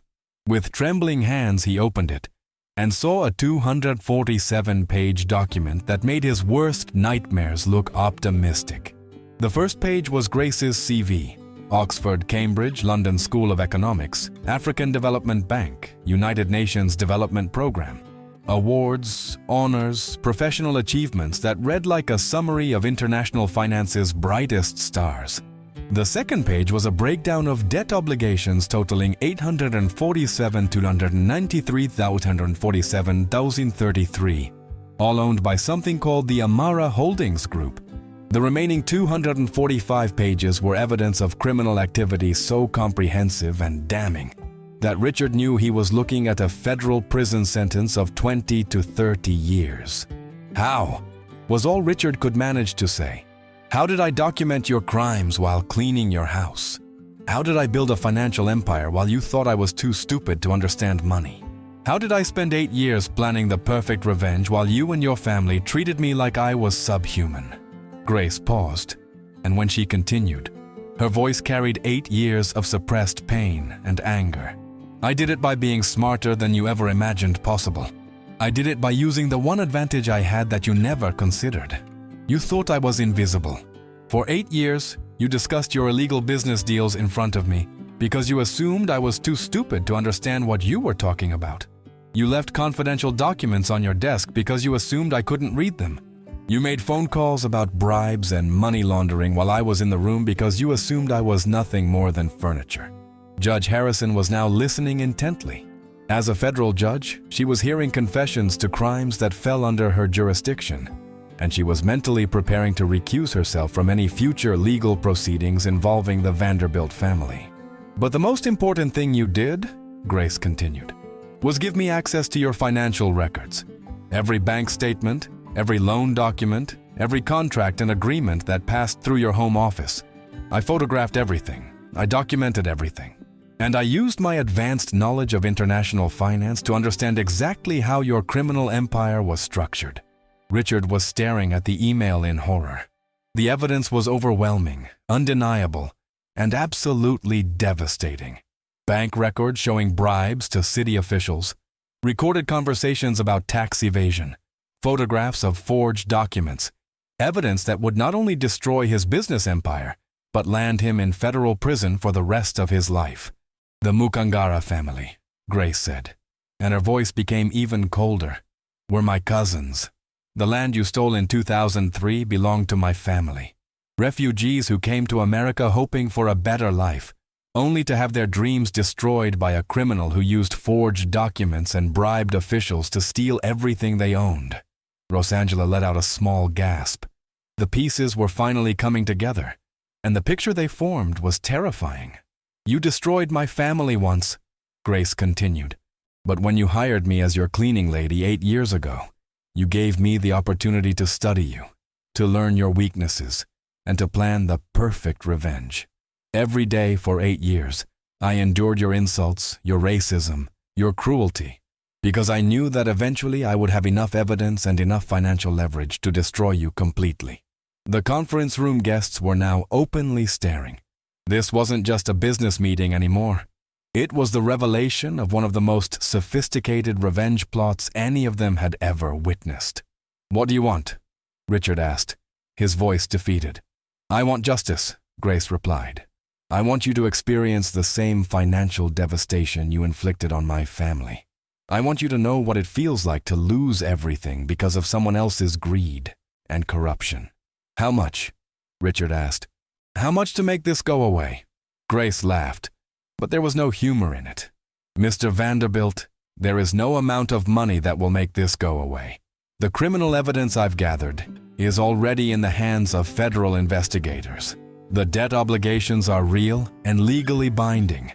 With trembling hands, he opened it and saw a 247-page document that made his worst nightmares look optimistic. The first page was Grace's CV: Oxford, Cambridge, London School of Economics, African Development Bank, United Nations Development Program. Awards, honors, professional achievements that read like a summary of international finance's brightest stars. The second page was a breakdown of debt obligations totaling $847,293,847,033, all owned by something called the Amara Holdings Group. The remaining 245 pages were evidence of criminal activity so comprehensive and damning that Richard knew he was looking at a federal prison sentence of 20 to 30 years. "How?" was all Richard could manage to say. "How did I document your crimes while cleaning your house? How did I build a financial empire while you thought I was too stupid to understand money? How did I spend 8 years planning the perfect revenge while you and your family treated me like I was subhuman?" Grace paused, and when she continued, her voice carried 8 years of suppressed pain and anger. "I did it by being smarter than you ever imagined possible. I did it by using the one advantage I had that you never considered. You thought I was invisible. For 8 years, you discussed your illegal business deals in front of me because you assumed I was too stupid to understand what you were talking about. You left confidential documents on your desk because you assumed I couldn't read them. You made phone calls about bribes and money laundering while I was in the room because you assumed I was nothing more than furniture." Judge Harrison was now listening intently. As a federal judge, she was hearing confessions to crimes that fell under her jurisdiction. and she was mentally preparing to recuse herself from any future legal proceedings involving the Vanderbilt family. "But the most important thing you did," Grace continued, "was give me access to your financial records. Every bank statement, every loan document, every contract and agreement that passed through your home office. I photographed everything. I documented everything. And I used my advanced knowledge of international finance to understand exactly how your criminal empire was structured." Richard was staring at the email in horror. The evidence was overwhelming, undeniable, and absolutely devastating. Bank records showing bribes to city officials, recorded conversations about tax evasion, photographs of forged documents, evidence that would not only destroy his business empire, but land him in federal prison for the rest of his life. "The Mukamana family," Grace said, and her voice became even colder, "were my cousins. The land you stole in 2003 belonged to my family. Refugees who came to America hoping for a better life, only to have their dreams destroyed by a criminal who used forged documents and bribed officials to steal everything they owned." Rosangela let out a small gasp. The pieces were finally coming together, and the picture they formed was terrifying. "You destroyed my family once," Grace continued, "but when you hired me as your cleaning lady 8 years ago, you gave me the opportunity to study you, to learn your weaknesses, and to plan the perfect revenge. Every day for 8 years, I endured your insults, your racism, your cruelty, because I knew that eventually I would have enough evidence and enough financial leverage to destroy you completely." The conference room guests were now openly staring. This wasn't just a business meeting anymore. It was the revelation of one of the most sophisticated revenge plots any of them had ever witnessed. "What do you want?" Richard asked, his voice defeated. "I want justice," Grace replied. "I want you to experience the same financial devastation you inflicted on my family. I want you to know what it feels like to lose everything because of someone else's greed and corruption." "How much?" Richard asked. "How much to make this go away?" Grace laughed, but there was no humor in it. "Mr. Vanderbilt, there is no amount of money that will make this go away. The criminal evidence I've gathered is already in the hands of federal investigators. The debt obligations are real and legally binding.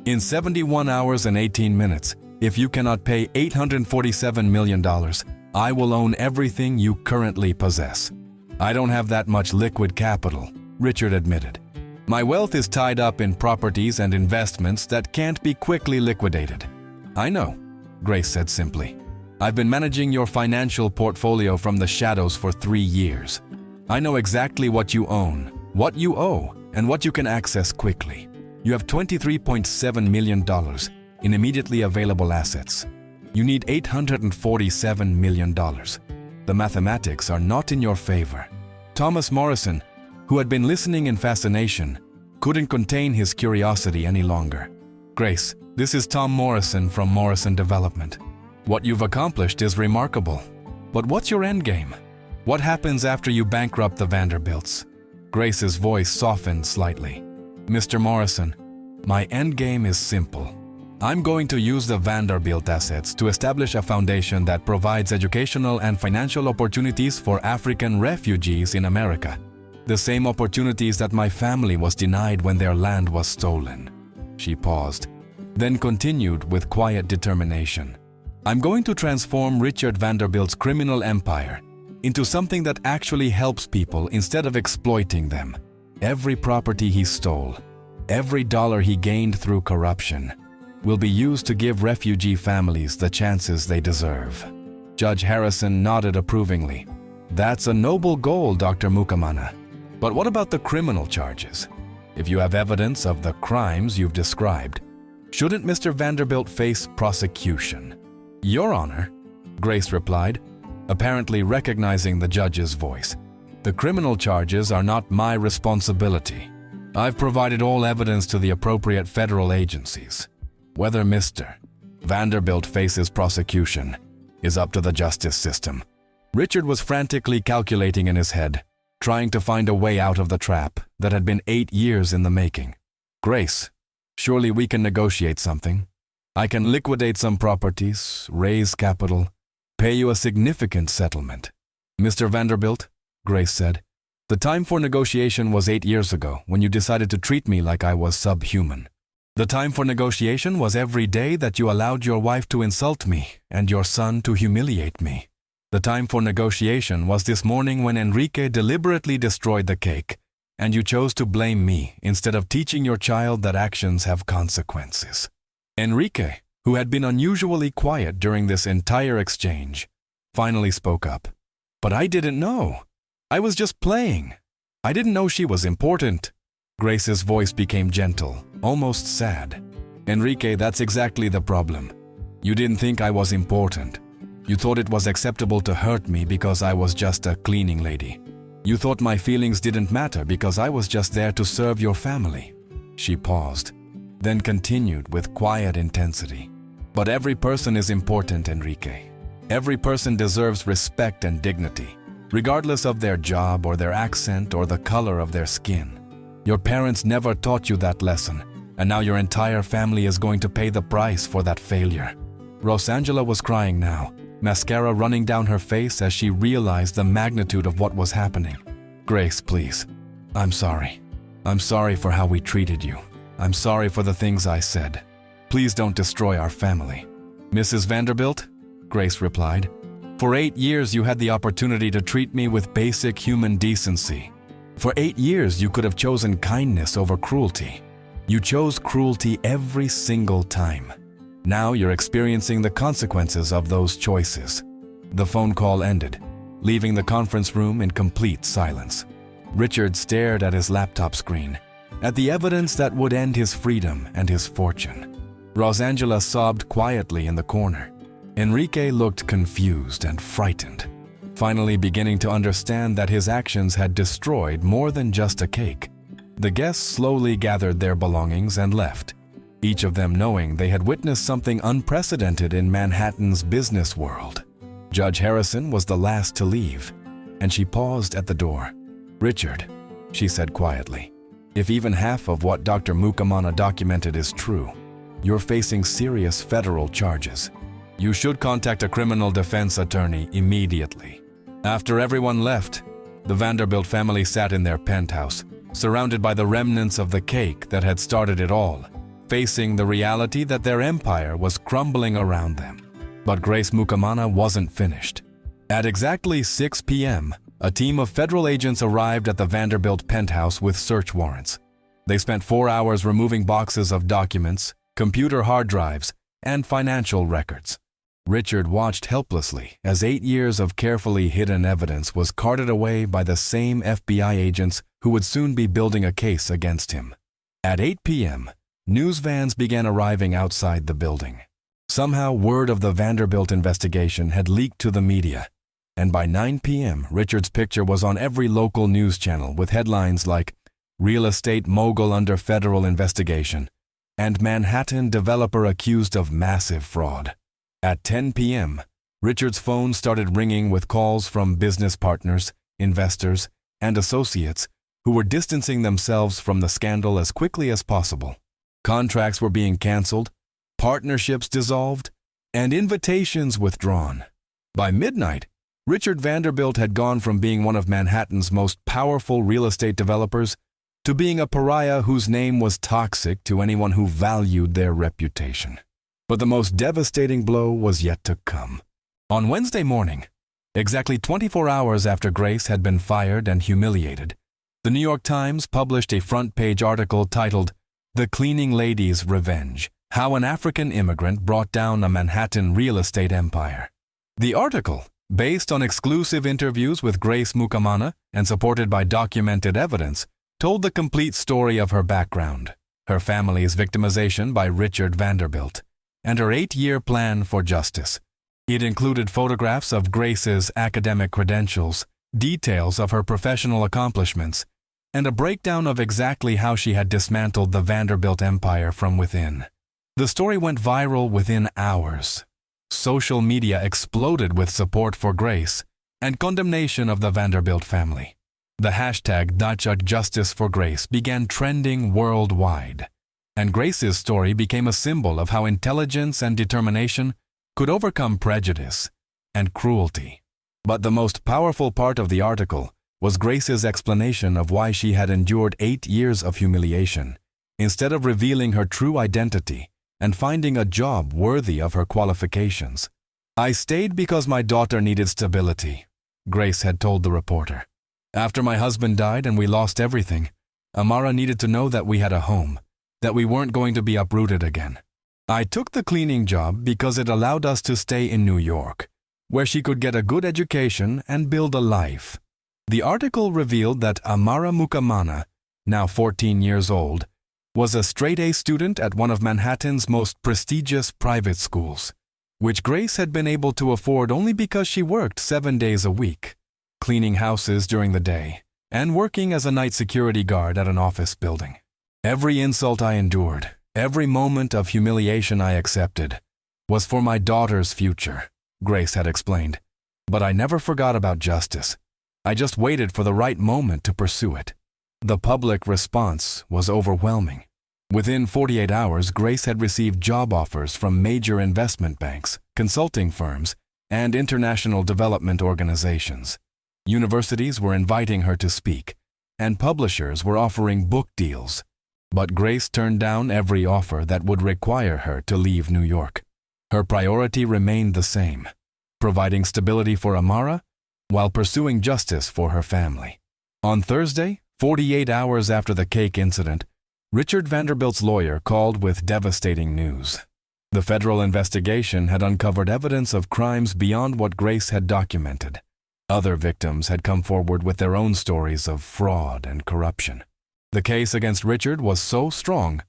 In 71 hours and 18 minutes, if you cannot pay $847 million, I will own everything you currently possess." "I don't have that much liquid capital," Richard admitted. "My wealth is tied up in properties and investments that can't be quickly liquidated." "I know," Grace said simply. "I've been managing your financial portfolio from the shadows for 3 years. I know exactly what you own, what you owe, and what you can access quickly. You have $23.7 million in immediately available assets. You need $847 million. The mathematics are not in your favor." Thomas Morrison, who had been listening in fascination, couldn't contain his curiosity any longer. "Grace, this is Tom Morrison from Morrison Development. What you've accomplished is remarkable. But what's your endgame? What happens after you bankrupt the Vanderbilts?" Grace's voice softened slightly. "Mr. Morrison, my endgame is simple. I'm going to use the Vanderbilt assets to establish a foundation that provides educational and financial opportunities for African refugees in America. The same opportunities that my family was denied when their land was stolen." She paused, then continued with quiet determination. "I'm going to transform Richard Vanderbilt's criminal empire into something that actually helps people instead of exploiting them. Every property he stole, every dollar he gained through corruption, will be used to give refugee families the chances they deserve." Judge Harrison nodded approvingly. "That's a noble goal, Dr. Mukamana. But what about the criminal charges? If you have evidence of the crimes you've described, shouldn't Mr. Vanderbilt face prosecution?" "Your Honor," Grace replied, apparently recognizing the judge's voice, "the criminal charges are not my responsibility. I've provided all evidence to the appropriate federal agencies. Whether Mr. Vanderbilt faces prosecution is up to the justice system." Richard was frantically calculating in his head, trying to find a way out of the trap that had been 8 years in the making. "Grace, surely we can negotiate something. I can liquidate some properties, raise capital, pay you a significant settlement. "Mr. Vanderbilt," Grace said, "the time for negotiation was 8 years ago when you decided to treat me like I was subhuman. The time for negotiation was every day that you allowed your wife to insult me and your son to humiliate me. The time for negotiation was this morning when Enrique deliberately destroyed the cake, and you chose to blame me instead of teaching your child that actions have consequences." Enrique, who had been unusually quiet during this entire exchange, finally spoke up. "But I didn't know. I was just playing. I didn't know she was important." Grace's voice became gentle, almost sad. "Enrique, that's exactly the problem. You didn't think I was important. You thought it was acceptable to hurt me because I was just a cleaning lady. You thought my feelings didn't matter because I was just there to serve your family." She paused, then continued with quiet intensity. "But every person is important, Enrique. Every person deserves respect and dignity, regardless of their job or their accent or the color of their skin. Your parents never taught you that lesson, and now your entire family is going to pay the price for that failure." Rosangela was crying now, mascara running down her face as she realized the magnitude of what was happening. "Grace, please. I'm sorry. I'm sorry for how we treated you. I'm sorry for the things I said. Please don't destroy our family." "Mrs. Vanderbilt," Grace replied, "for 8 years you had the opportunity to treat me with basic human decency. For 8 years you could have chosen kindness over cruelty. You chose cruelty every single time. Now you're experiencing the consequences of those choices." The phone call ended, leaving the conference room in complete silence. Richard stared at his laptop screen, at the evidence that would end his freedom and his fortune. Rosangela sobbed quietly in the corner. Enrique looked confused and frightened, finally beginning to understand that his actions had destroyed more than just a cake. The guests slowly gathered their belongings and left, each of them knowing they had witnessed something unprecedented in Manhattan's business world. Judge Harrison was the last to leave, and she paused at the door. "Richard," she said quietly, "if even half of what Dr. Mukamana documented is true, you're facing serious federal charges. You should contact a criminal defense attorney immediately." After everyone left, the Vanderbilt family sat in their penthouse, surrounded by the remnants of the cake that had started it all, facing the reality that their empire was crumbling around them. But Grace Mukamana wasn't finished. At exactly 6 p.m., a team of federal agents arrived at the Vanderbilt penthouse with search warrants. They spent 4 hours removing boxes of documents, computer hard drives, and financial records. Richard watched helplessly as 8 years of carefully hidden evidence was carted away by the same FBI agents who would soon be building a case against him. At 8 p.m., news vans began arriving outside the building. Somehow, word of the Vanderbilt investigation had leaked to the media, and by 9 p.m., Richard's picture was on every local news channel with headlines like "Real Estate Mogul Under Federal Investigation" and "Manhattan Developer Accused of Massive Fraud." At 10 p.m., Richard's phone started ringing with calls from business partners, investors, and associates who were distancing themselves from the scandal as quickly as possible. Contracts were being canceled, partnerships dissolved, and invitations withdrawn. By midnight, Richard Vanderbilt had gone from being one of Manhattan's most powerful real estate developers to being a pariah whose name was toxic to anyone who valued their reputation. But the most devastating blow was yet to come. On Wednesday morning, exactly 24 hours after Grace had been fired and humiliated, the New York Times published a front-page article titled "The Cleaning Lady's Revenge: How an African Immigrant Brought Down a Manhattan Real Estate Empire." The article, based on exclusive interviews with Grace Mukamana and supported by documented evidence, told the complete story of her background, her family's victimization by Richard Vanderbilt, and her 8-year plan for justice. It included photographs of Grace's academic credentials, details of her professional accomplishments, and a breakdown of exactly how she had dismantled the Vanderbilt empire from within. The story went viral within hours. Social media exploded with support for Grace and condemnation of the Vanderbilt family. The hashtag #JusticeForGrace began trending worldwide, and Grace's story became a symbol of how intelligence and determination could overcome prejudice and cruelty. But the most powerful part of the article was Grace's explanation of why she had endured 8 years of humiliation, instead of revealing her true identity and finding a job worthy of her qualifications. "I stayed because my daughter needed stability," Grace had told the reporter. "After my husband died and we lost everything, Amara needed to know that we had a home, that we weren't going to be uprooted again. I took the cleaning job because it allowed us to stay in New York, where she could get a good education and build a life." The article revealed that Amara Mukamana, now 14 years old, was a straight-A student at one of Manhattan's most prestigious private schools, which Grace had been able to afford only because she worked 7 days a week, cleaning houses during the day and working as a night security guard at an office building. "Every insult I endured, every moment of humiliation I accepted, was for my daughter's future," Grace had explained. "But I never forgot about justice. I just waited for the right moment to pursue it." The public response was overwhelming. Within 48 hours, Grace had received job offers from major investment banks, consulting firms, and international development organizations. Universities were inviting her to speak, and publishers were offering book deals. But Grace turned down every offer that would require her to leave New York. Her priority remained the same: providing stability for Amara while pursuing justice for her family. On Thursday, 48 hours after the cake incident, Richard Vanderbilt's lawyer called with devastating news. The federal investigation had uncovered evidence of crimes beyond what Grace had documented. Other victims had come forward with their own stories of fraud and corruption. The case against Richard was so strong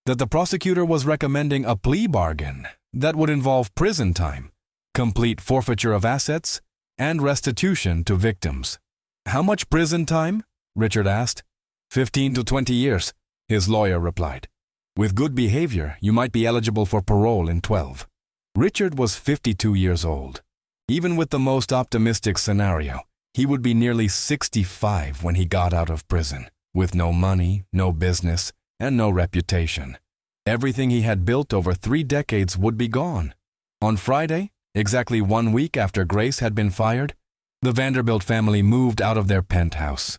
that the prosecutor was recommending a plea bargain that would involve prison time, complete forfeiture of assets, and restitution to victims. "How much prison time?" Richard asked. 15 to 20 years, his lawyer replied. "With good behavior, you might be eligible for parole in 12. Richard was 52 years old. Even with the most optimistic scenario, he would be nearly 65 when he got out of prison, with no money, no business, and no reputation. Everything he had built over 3 decades would be gone. On Friday, exactly 1 week after Grace had been fired, the Vanderbilt family moved out of their penthouse.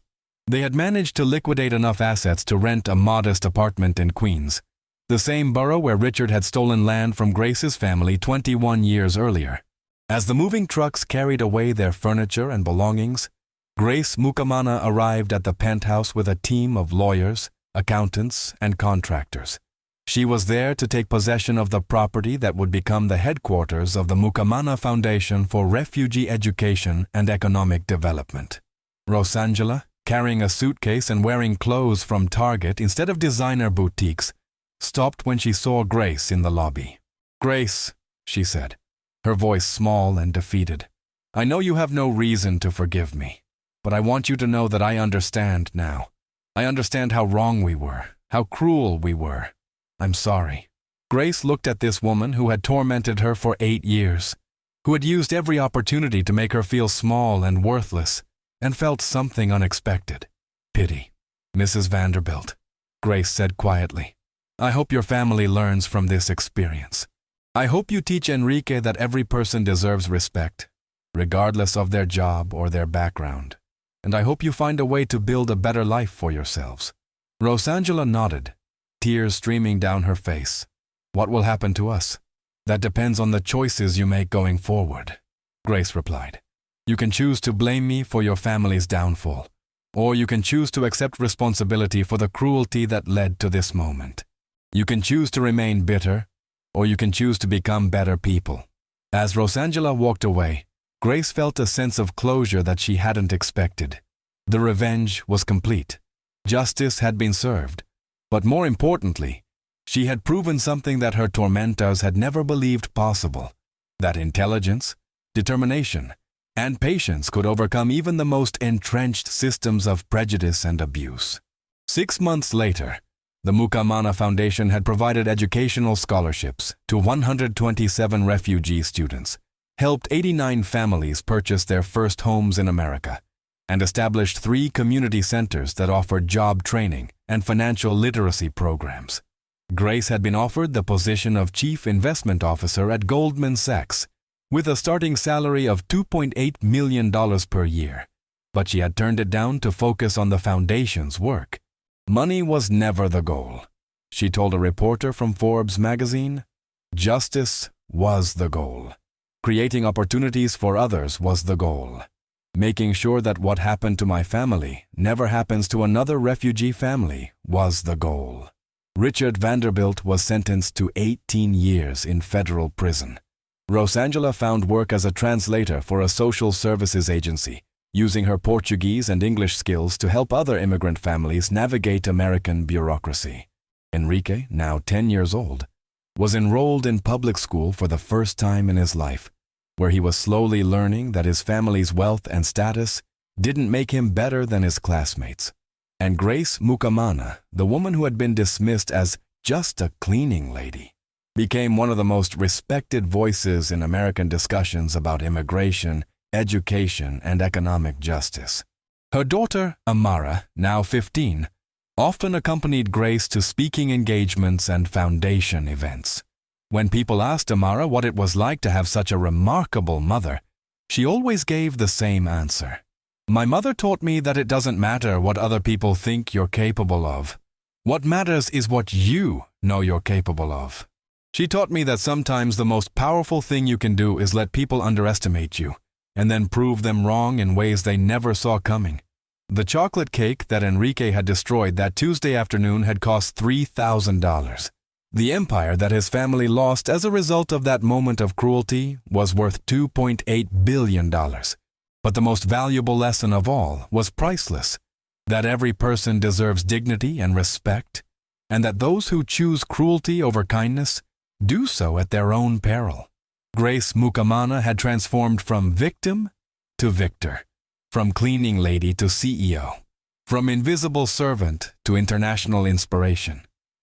They had managed to liquidate enough assets to rent a modest apartment in Queens, the same borough where Richard had stolen land from Grace's family 21 years earlier. As the moving trucks carried away their furniture and belongings, Grace Mukamana arrived at the penthouse with a team of lawyers, accountants, and contractors. She was there to take possession of the property that would become the headquarters of the Mukamana Foundation for Refugee Education and Economic Development. Rosangela, carrying a suitcase and wearing clothes from Target instead of designer boutiques, stopped when she saw Grace in the lobby. "Grace," she said, her voice small and defeated, "I know you have no reason to forgive me, but I want you to know that I understand now. I understand how wrong we were, how cruel we were. I'm sorry." Grace looked at this woman who had tormented her for 8 years, who had used every opportunity to make her feel small and worthless, and felt something unexpected: pity. "Mrs. Vanderbilt," Grace said quietly, "I hope your family learns from this experience. I hope you teach Enrique that every person deserves respect, regardless of their job or their background. And I hope you find a way to build a better life for yourselves." Rosangela nodded, tears streaming down her face. "What will happen to us? That depends on the choices you make going forward," Grace replied. "You can choose to blame me for your family's downfall, or you can choose to accept responsibility for the cruelty that led to this moment. You can choose to remain bitter, or you can choose to become better people." As Rosangela walked away, Grace felt a sense of closure that she hadn't expected. The revenge was complete. Justice had been served. But more importantly, she had proven something that her tormentors had never believed possible: that intelligence, determination, and patience could overcome even the most entrenched systems of prejudice and abuse. 6 months later, the Mukamana Foundation had provided educational scholarships to 127 refugee students, helped 89 families purchase their first homes in America, and established 3 community centers that offered job training and financial literacy programs. Grace had been offered the position of Chief Investment Officer at Goldman Sachs, with a starting salary of $2.8 million per year. But she had turned it down to focus on the foundation's work. Money was never the goal. She told a reporter from Forbes magazine, "Justice was the goal. Creating opportunities for others was the goal. Making sure that what happened to my family never happens to another refugee family was the goal." Richard Vanderbilt was sentenced to 18 years in federal prison. Rosangela found work as a translator for a social services agency, using her Portuguese and English skills to help other immigrant families navigate American bureaucracy. Enrique, now 10 years old, was enrolled in public school for the first time in his life, where he was slowly learning that his family's wealth and status didn't make him better than his classmates. And Grace Mukamana, the woman who had been dismissed as just a cleaning lady, became one of the most respected voices in American discussions about immigration, education, and economic justice. Her daughter, Amara, now 15, often accompanied Grace to speaking engagements and foundation events. When people asked Amara what it was like to have such a remarkable mother, she always gave the same answer. "My mother taught me that it doesn't matter what other people think you're capable of. What matters is what you know you're capable of." She taught me that sometimes the most powerful thing you can do is let people underestimate you, and then prove them wrong in ways they never saw coming. The chocolate cake that Enrique had destroyed that Tuesday afternoon had cost $3,000. The empire that his family lost as a result of that moment of cruelty was worth $2.8 billion. But the most valuable lesson of all was priceless, that every person deserves dignity and respect, and that those who choose cruelty over kindness do so at their own peril. Grace Mukamana had transformed from victim to victor, from cleaning lady to CEO, from invisible servant to international inspiration.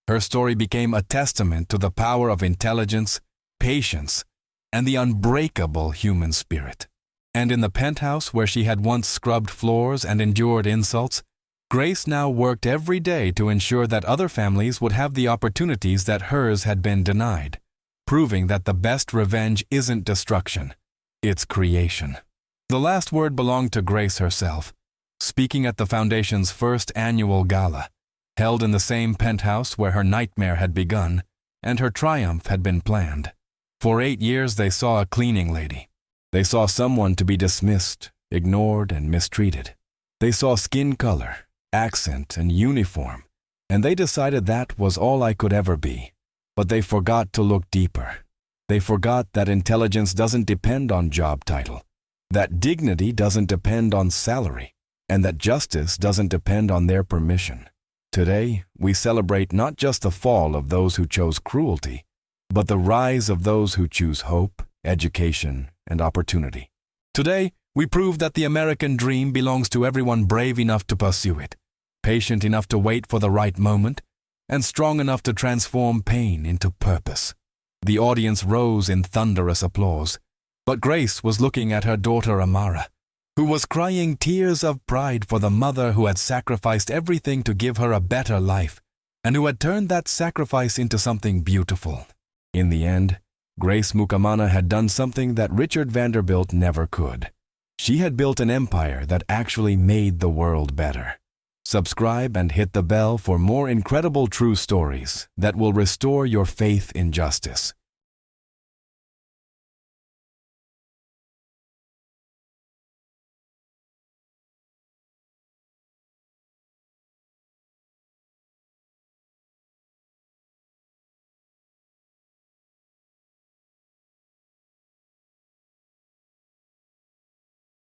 Her story became a testament to the power of intelligence, patience, and the unbreakable human spirit. And in the penthouse where she had once scrubbed floors and endured insults, Grace now worked every day to ensure that other families would have the opportunities that hers had been denied, proving that the best revenge isn't destruction, it's creation. The last word belonged to Grace herself, speaking at the Foundation's first annual gala, held in the same penthouse where her nightmare had begun and her triumph had been planned. For 8 years they saw a cleaning lady. They saw someone to be dismissed, ignored, and mistreated. They saw skin color, accent, and uniform, and they decided that was all I could ever be. But they forgot to look deeper. They forgot that intelligence doesn't depend on job title, that dignity doesn't depend on salary, and that justice doesn't depend on their permission. Today, we celebrate not just the fall of those who chose cruelty, but the rise of those who choose hope, education, and opportunity. Today, we prove that the American dream belongs to everyone brave enough to pursue it, patient enough to wait for the right moment, and strong enough to transform pain into purpose. The audience rose in thunderous applause, but Grace was looking at her daughter Amara, who was crying tears of pride for the mother who had sacrificed everything to give her a better life, and who had turned that sacrifice into something beautiful. In the end, Grace Mukamana had done something that Richard Vanderbilt never could. She had built an empire that actually made the world better. Subscribe and hit the bell for more incredible true stories that will restore your faith in justice.